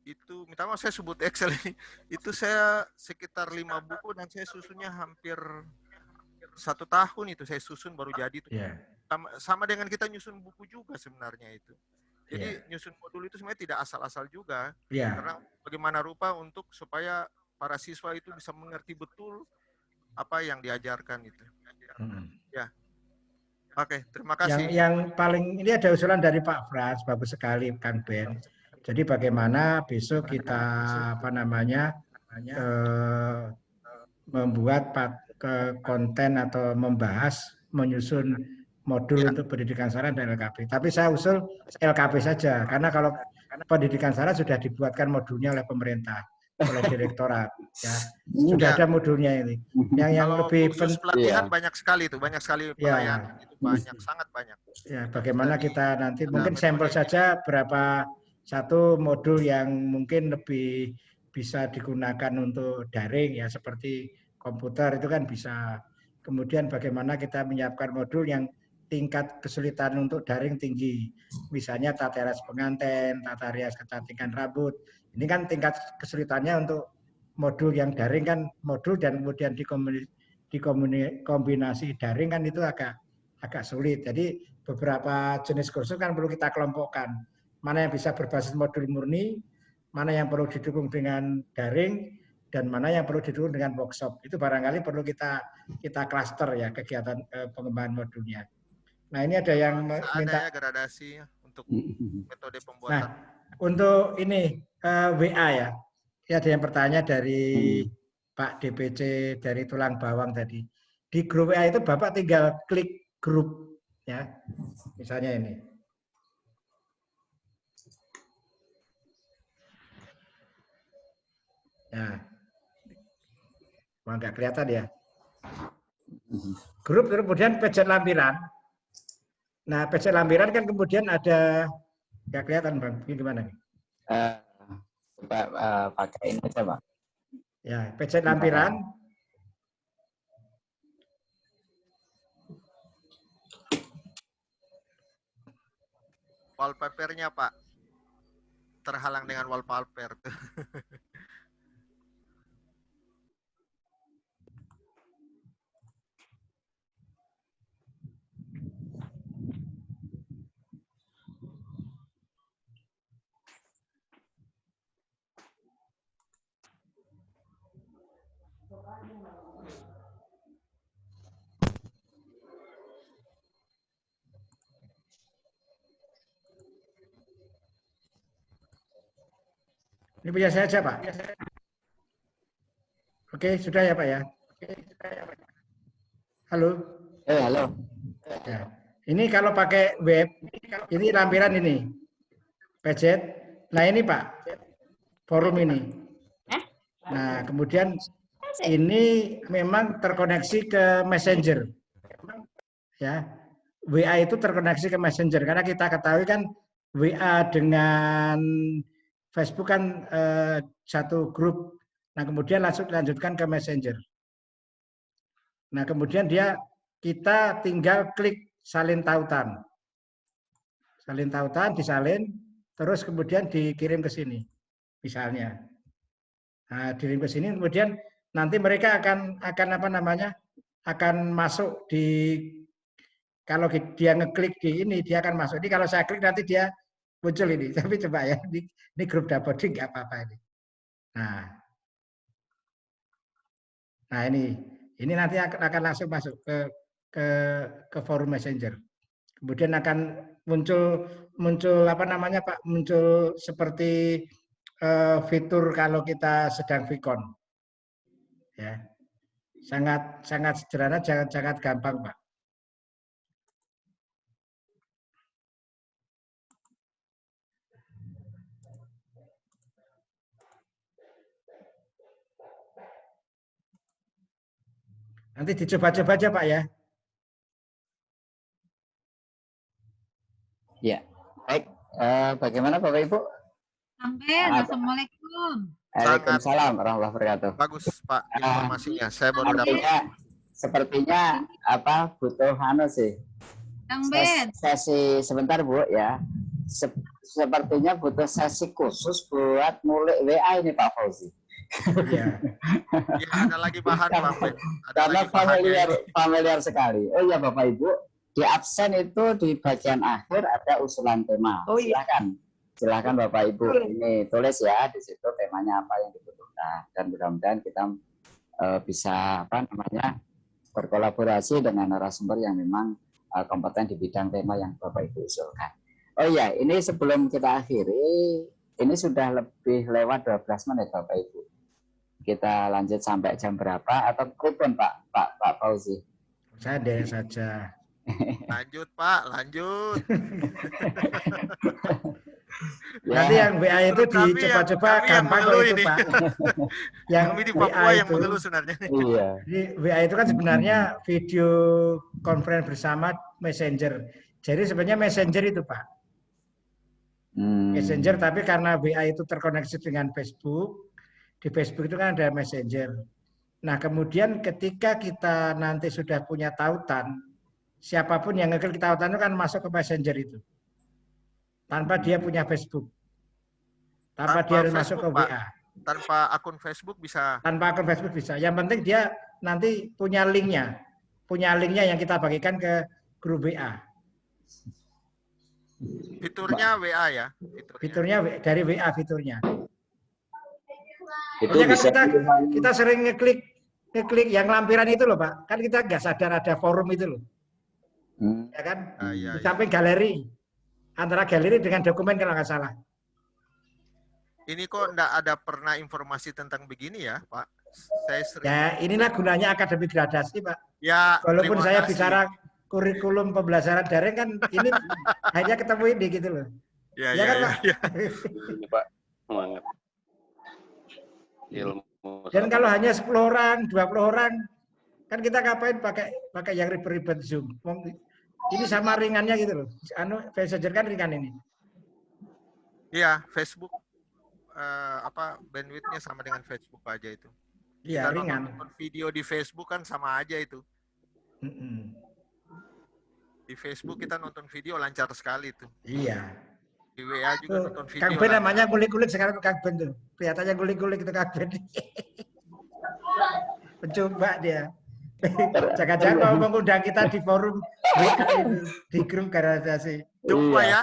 Itu minta maaf saya sebut Excel ini, itu saya sekitar 5 buku dan saya susunnya hampir 1 tahun itu saya susun baru jadi itu. Sama dengan kita nyusun buku juga sebenarnya itu. Jadi nyusun modul itu sebenarnya tidak asal-asal juga. Karena bagaimana rupa untuk supaya para siswa itu bisa mengerti betul apa yang diajarkan itu. Ya. Oke, terima kasih. Yang paling ini ada usulan dari Pak Frans, bagus sekali Kang Ben. Jadi bagaimana besok kita membuat konten atau menyusun modul untuk pendidikan sarana dan LKP. Tapi saya usul LKP saja, karena kalau pendidikan sarana sudah dibuatkan modulnya oleh pemerintah, oleh direktorat. Ya. Sudah ada modulnya ini. Yang lebih penting pelatihan banyak sekali itu, banyak sekali pelayanan itu banyak, sangat banyak. Ya, bagaimana kita nanti mungkin sampel saja berapa satu modul yang mungkin lebih bisa digunakan untuk daring ya seperti komputer itu kan bisa. Kemudian bagaimana kita menyiapkan modul yang tingkat kesulitan untuk daring tinggi. Misalnya tata rias pengantin, tata rias kecantikan rambut. Ini kan tingkat kesulitannya untuk modul yang daring kan modul dan kemudian dikombinasi daring kan itu agak sulit. Jadi beberapa jenis kursus kan perlu kita kelompokkan. Mana yang bisa berbasis modul murni, mana yang perlu didukung dengan daring, dan mana yang perlu didukung dengan workshop. Itu barangkali perlu kita cluster ya kegiatan pengembangan modulnya. Nah ini ada yang minta gradasi untuk metode pembuatan. Nah untuk ini WA ya. Ini ada yang bertanya dari Pak DPC dari Tulang Bawang tadi. Di grup WA itu Bapak tinggal klik grup ya. Misalnya ini. Ya. Wah, nggak kelihatan ya. Grup kemudian pejat lampiran. Nah, pejat lampiran kan kemudian ada, nggak kelihatan Bang, ini gimana nih? Coba pakai ini aja Pak. Ya, pejat lampiran. Wallpapernya Pak, terhalang dengan wallpaper. Ini punya saya aja Pak. Oke, sudah ya Pak ya. Halo. Halo. Ya. Ini kalau pakai web, ini lampiran ini. Pejat. Nah ini Pak, forum ini. Nah kemudian ini memang terkoneksi ke Messenger. Ya, WA itu terkoneksi ke Messenger. Karena kita ketahui kan WA dengan Facebook kan satu grup. Nah kemudian langsung lanjutkan ke Messenger. Nah kemudian kita tinggal klik salin tautan. Salin tautan, disalin, terus kemudian dikirim ke sini, misalnya. Nah, dikirim ke sini, kemudian nanti mereka akan apa namanya, akan masuk di, kalau dia ngeklik di ini, dia akan masuk. Ini kalau saya klik nanti dia muncul ini. Tapi coba ya, ini grup dapoding nggak apa-apa ini. Nah ini nanti akan langsung masuk ke forum Messenger. Kemudian akan muncul apa namanya Pak, muncul seperti fitur kalau kita sedang Vicon. Ya. Sangat sederhana, sangat gampang, Pak. Nanti dicoba-coba aja Pak ya. Ya, baik. Bagaimana Bapak Ibu? Assalamualaikum. Waalaikumsalam warahmatullahi wabarakatuh. Bagus Pak informasinya. Saya baru dapat. Sepertinya apa butuh sih. Sesi sebentar Bu ya. Sepertinya butuh sesi khusus buat ngulik WA ini Pak Fauzi. Iya. Ya, ada lagi bahan Pak. Karena familiar sekali. Oh iya Bapak Ibu, di absen itu di bagian akhir ada usulan tema. Oh iya. Silakan Bapak Ibu ini tulis ya di situ temanya apa yang dibutuhkan, dan mudah-mudahan kita bisa apa namanya berkolaborasi dengan narasumber yang memang kompeten di bidang tema yang Bapak Ibu usulkan. Oh iya, ini sebelum kita akhiri, ini sudah lebih lewat 12 menit Bapak Ibu. Kita lanjut sampai jam berapa atau pripun Pak Fauzi? Saya deh saja. Lanjut Pak, lanjut. Nanti yang WA itu dicoba-coba gampang kok itu Pak. Yang kami di Papua yang mengeluh sebenarnya. Iya. Jadi WA itu kan sebenarnya video conference bersama Messenger. Jadi sebenarnya Messenger itu Pak. Messenger, tapi karena WA itu terkoneksi dengan Facebook, di Facebook itu kan ada Messenger. Nah kemudian ketika kita nanti sudah punya tautan, siapapun yang ngeklik tautan itu kan masuk ke Messenger itu. Tanpa dia punya Facebook. Tanpa dia harus masuk ke WA. Tanpa akun Facebook bisa. Tanpa akun Facebook bisa. Yang penting dia nanti punya linknya. Punya linknya yang kita bagikan ke grup WA. Fiturnya WA ya? Fiturnya dari WA fiturnya. Itu kan bisa kita sering ngeklik yang lampiran itu loh Pak. Kan kita nggak sadar ada forum itu loh. Ya kan? Di samping galeri. Antara galeri dengan dokumen kalau nggak salah. Ini kok enggak ada pernah informasi tentang begini ya, Pak? Saya sering... Ya, inilah gunanya akademi gradasi, Pak. Ya, walaupun saya bicara kurikulum pembelajaran daring kan ini hanya ketemu ini gitu loh. Ya kan, Pak? Ini Pak, semangat. Ilmu. Dan kalau hanya 10 orang, 20 orang, Kan kita ngapain pakai yang ribet-ribet Zoom. Ini sama ringannya gitu loh. Messenger kan ringan ini. Iya, Facebook bandwidth-nya sama dengan Facebook aja itu. Iya, Kita ringan. nonton video di Facebook kan sama aja itu. Di Facebook kita nonton video lancar sekali itu. Iya. Di WA juga nonton video. Kang Ben namanya gulik-gulik sekarang Kang Ben tuh. Kelihatannya gulik-gulik itu Kang Ben. Pencoba dia. Jangan-jangan mau mengundang kita di forum di grup gradasi. Coba ya.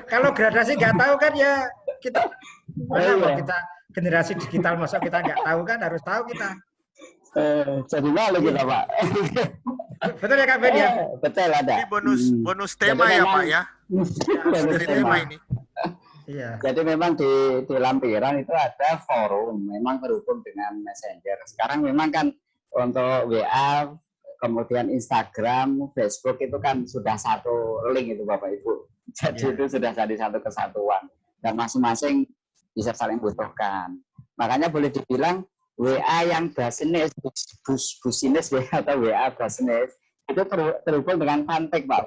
Kalau gradasi nggak tahu kan ya kita kita generasi digital masa kita nggak tahu kan, harus tahu kita. Jadi malu kita Pak. Betul ya Kak Ben ya? Betul ada. Ini bonus tema ya Pak ya. Bonus tema ini. Iya. Jadi memang di lampiran itu ada forum, memang berhubung dengan Messenger. Sekarang memang kan untuk WA, kemudian Instagram, Facebook itu kan sudah satu link itu Bapak Ibu. Jadi itu sudah jadi satu kesatuan. Dan masing-masing bisa saling butuhkan. Makanya boleh dibilang WA yang business ya, atau WA business itu terhubung dengan Fantek Pak.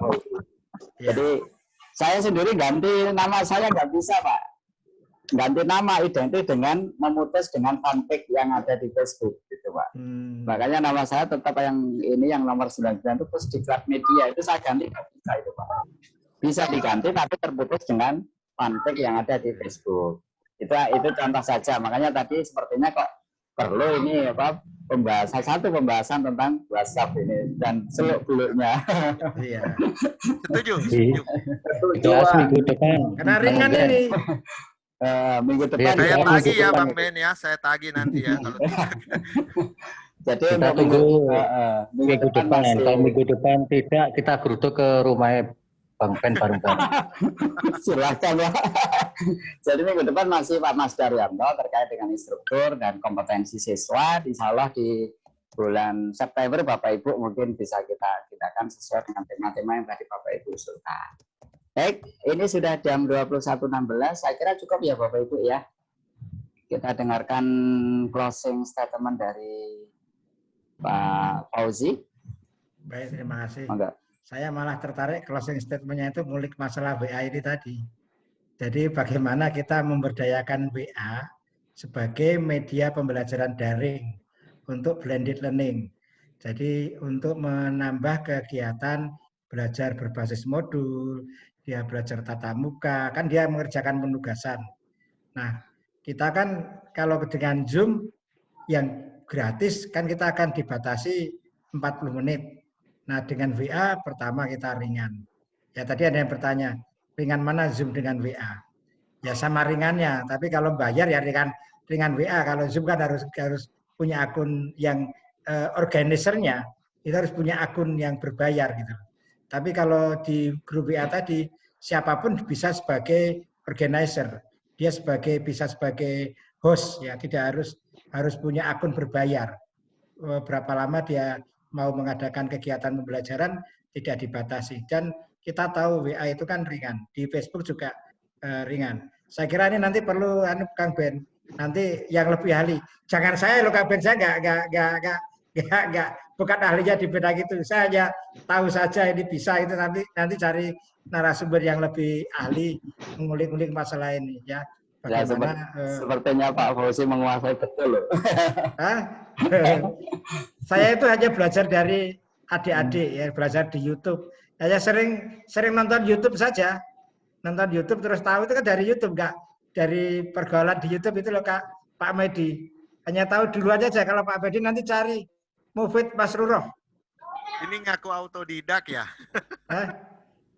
Jadi saya sendiri ganti nama saya nggak bisa Pak. Ganti nama identik dengan memutus dengan Fantek yang ada di Facebook gitu Pak. Makanya nama saya tetap yang ini yang nomor 99 itu terus Diklat Media itu saya ganti nggak bisa itu Pak. Bisa diganti tapi terputus dengan Fantek yang ada di Facebook. Itu contoh saja. Makanya tadi sepertinya kok perlu ini pembahasan tentang WhatsApp ini dan seluk-beluknya. Iya. Setuju. Minggu depan. Karena ringan ini. Minggu depan saya tagih ya Bang Ben ya, saya tagih nanti ya kalau jadi kita tunggu minggu depan. Kalau minggu depan tidak, kita geruduk ke rumahnya Bang Ben bareng-bareng. Silakan ya. Jadi minggu depan masih Pak Mas Daryanto terkait dengan instruktur dan kompetensi siswa. Insya Allah di bulan September Bapak Ibu mungkin bisa kita tindakan sesuai dengan tema-tema yang tadi Bapak Ibu usulkan. Baik, ini sudah jam 21.16. Saya kira cukup ya Bapak Ibu ya. Kita dengarkan closing statement dari Pak Fauzi. Baik, terima kasih. Enggak. Saya malah tertarik closing statement-nya itu ngulik masalah WA ini tadi. Jadi bagaimana kita memberdayakan WA sebagai media pembelajaran daring untuk blended learning. Jadi untuk menambah kegiatan belajar berbasis modul, dia belajar tatap muka, kan dia mengerjakan penugasan. Nah, kita kan kalau dengan Zoom yang gratis kan kita akan dibatasi 40 menit. Nah, dengan WA pertama kita ringan. Ya tadi ada yang bertanya, ringan mana Zoom dengan WA? Ya sama ringannya, tapi kalau bayar ya ringan WA. Kalau Zoom kan harus punya akun yang organisernya, itu harus punya akun yang berbayar gitu. Tapi kalau di grup WA tadi, siapapun bisa sebagai organizer. Dia bisa sebagai host, ya tidak harus punya akun berbayar. Berapa lama dia mau mengadakan kegiatan pembelajaran tidak dibatasi. Dan kita tahu WA itu kan ringan. Di Facebook juga ringan. Saya kira ini nanti perlu Kang Ben, nanti yang lebih ahli. Jangan saya loh Kang Ben, saya nggak bukan ahlinya di bidang itu. Saya hanya tahu saja ini bisa itu, nanti cari narasumber yang lebih ahli mengulik-ulik masalah ini ya. Bagaimana sepertinya Pak Fauzi menguasai betul loh. Saya itu hanya belajar dari adik-adik ya, belajar di YouTube. Saya sering nonton YouTube saja. Nonton YouTube terus tahu itu kan dari YouTube, enggak dari pergaulan di YouTube itu loh Pak Medi. Hanya tahu dulu aja kalau Pak Medi nanti cari Mufid Masruroh. Ini ngaku autodidak ya?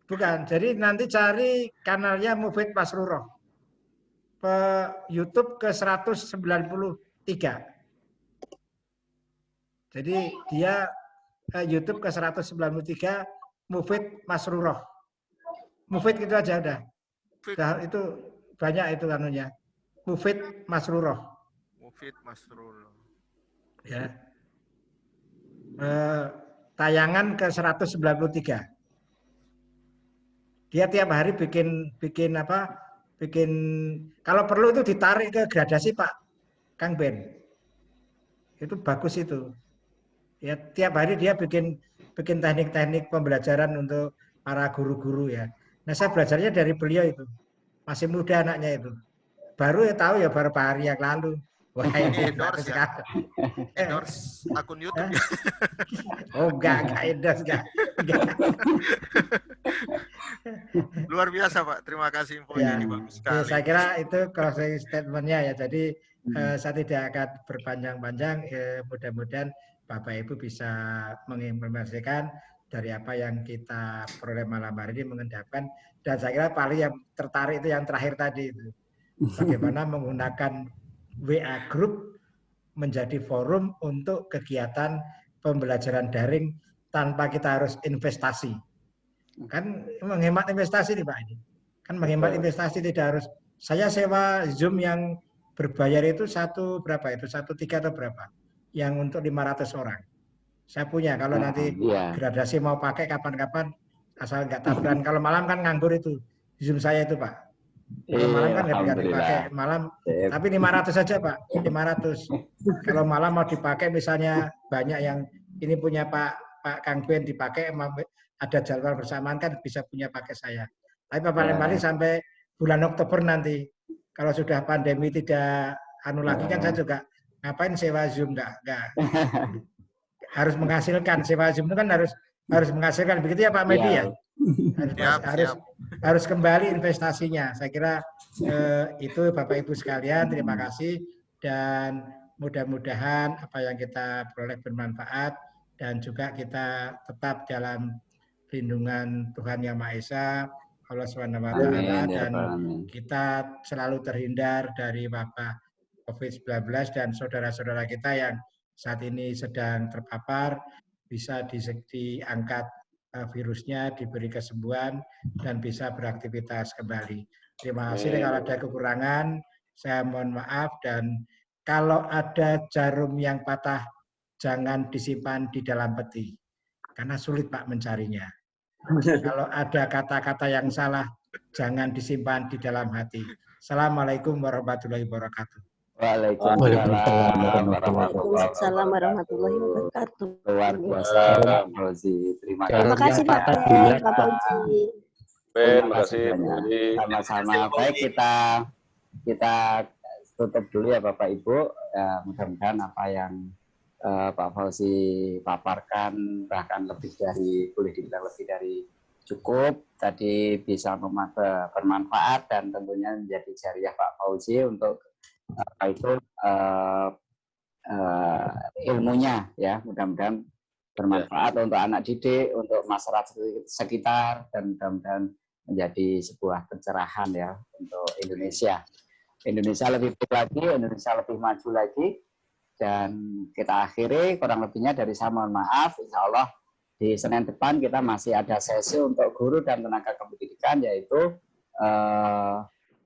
Bukan. Jadi nanti cari kanalnya Mufid Masruroh. YouTube ke 193. Jadi dia YouTube ke 193 Mufid Masruroh. Mufid gitu aja udah. Itu banyak itu kanunya. Mufid Masruroh. Mufid Masruroh. Ya. Tayangan ke 193. Dia tiap hari bikin kalau perlu itu ditarik ke gradasi Pak Kang Ben. Itu bagus itu. Ya tiap hari dia bikin teknik-teknik pembelajaran untuk para guru-guru ya. Nah saya belajarnya dari beliau itu, masih muda anaknya itu. Baru ya tahu ya beberapa hari yang lalu. Wah ini endorse ya? sekali. Endorse akun YouTube ya? Oh enggak endorse enggak. Luar biasa Pak, terima kasih infonya Ya, ini bagus sekali. saya kira itu closing statement-nya ya. Jadi saya tidak akan berpanjang-panjang. Mudah-mudahan Bapak Ibu bisa mengimplementasikan dari apa yang kita peroleh malam hari ini, mengendapkan. Dan saya kira paling yang tertarik itu yang terakhir tadi itu. Bagaimana menggunakan WA Group menjadi forum untuk kegiatan pembelajaran daring tanpa kita harus investasi. Kan menghemat investasi nih Pak ini. Kan menghemat investasi tidak harus. Saya sewa Zoom yang berbayar itu berapa itu? 1.3 atau berapa? Yang untuk 500 orang. Saya punya kalau nanti gradasi mau pakai kapan-kapan asal nggak taburan. Kalau malam kan nganggur itu Zoom saya itu Pak. Kalau malam kan nggak dipakai malam, tapi 500 saja Pak, 500. Kalau malam mau dipakai misalnya banyak yang ini punya Pak Kang Ben dipakai, ada jadwal bersamaan kan bisa punya pakai saya. Tapi paling sampai bulan Oktober nanti, kalau sudah pandemi tidak lagi kan saya juga ngapain sewa Zoom nggak harus menghasilkan. Sewa Zoom itu kan harus menghasilkan, begitu ya Pak Medi ya? Harus kembali investasinya. Saya kira itu Bapak Ibu sekalian, terima kasih dan mudah-mudahan apa yang kita peroleh bermanfaat dan juga kita tetap dalam lindungan Tuhan Yang Maha Esa, Allah SWT, dan kita selalu terhindar dari wabah COVID-19 dan saudara-saudara kita yang saat ini sedang terpapar bisa diangkat virusnya, diberi kesembuhan, dan bisa beraktivitas kembali. Terima kasih. Kalau ada kekurangan, saya mohon maaf. Dan kalau ada jarum yang patah, jangan disimpan di dalam peti, karena sulit Pak mencarinya. Kalau ada kata-kata yang salah, jangan disimpan di dalam hati. Assalamualaikum warahmatullahi wabarakatuh. Waalaikumsalam warahmatullahi wabarakatuh. Luar biasa, Pak Fauzi. Terima kasih Pak Fauzi. Terima kasih. Sama-sama. Baik, kita tutup dulu ya Bapak Ibu. Mudah-mudahan apa yang Pak Fauzi paparkan bahkan boleh dibilang lebih dari cukup. Tadi bisa bermanfaat dan tentunya menjadi jariah Pak Fauzi untuk itu ilmunya ya, mudah-mudahan bermanfaat untuk anak didik, untuk masyarakat sekitar, dan mudah-mudahan menjadi sebuah pencerahan ya untuk Indonesia. Indonesia lebih baik lagi, Indonesia lebih maju lagi, dan kita akhiri kurang lebihnya dari saya mohon maaf. Insya Allah di Senin depan kita masih ada sesi untuk guru dan tenaga kependidikan, yaitu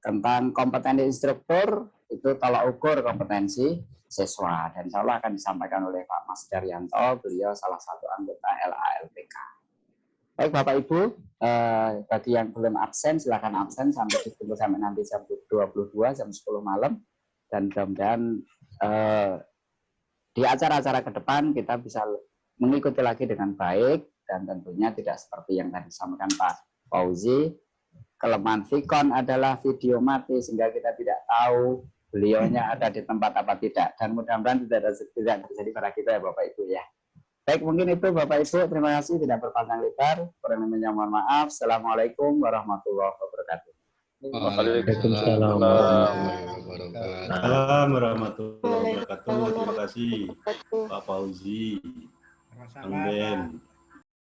tentang kompetensi instruktur, itu tolak ukur kompetensi siswa, dan insya Allah akan disampaikan oleh Pak Mas Daryanto, beliau salah satu anggota LALPK. Baik Bapak Ibu, bagi yang belum absen silakan absen sampai nanti jam 22, jam 10 malam, dan mudah-mudahan di acara-acara ke depan kita bisa mengikuti lagi dengan baik, dan tentunya tidak seperti yang tadi disampaikan Pak Fauzi. Kelemahan Vicon adalah video mati sehingga kita tidak tahu beliaunya ada di tempat apa tidak, dan mudah-mudahan tidak terjadi pada kita ya Bapak Ibu ya. Baik, mungkin itu Bapak Ibu, terima kasih, tidak berpanjang lebar. Kurang lebihnya mohon maaf. Assalamualaikum warahmatullahi wabarakatuh. Waalaikumsalam warahmatullahi wabarakatuh. Terima kasih Pak Fauzi, Kang Ben.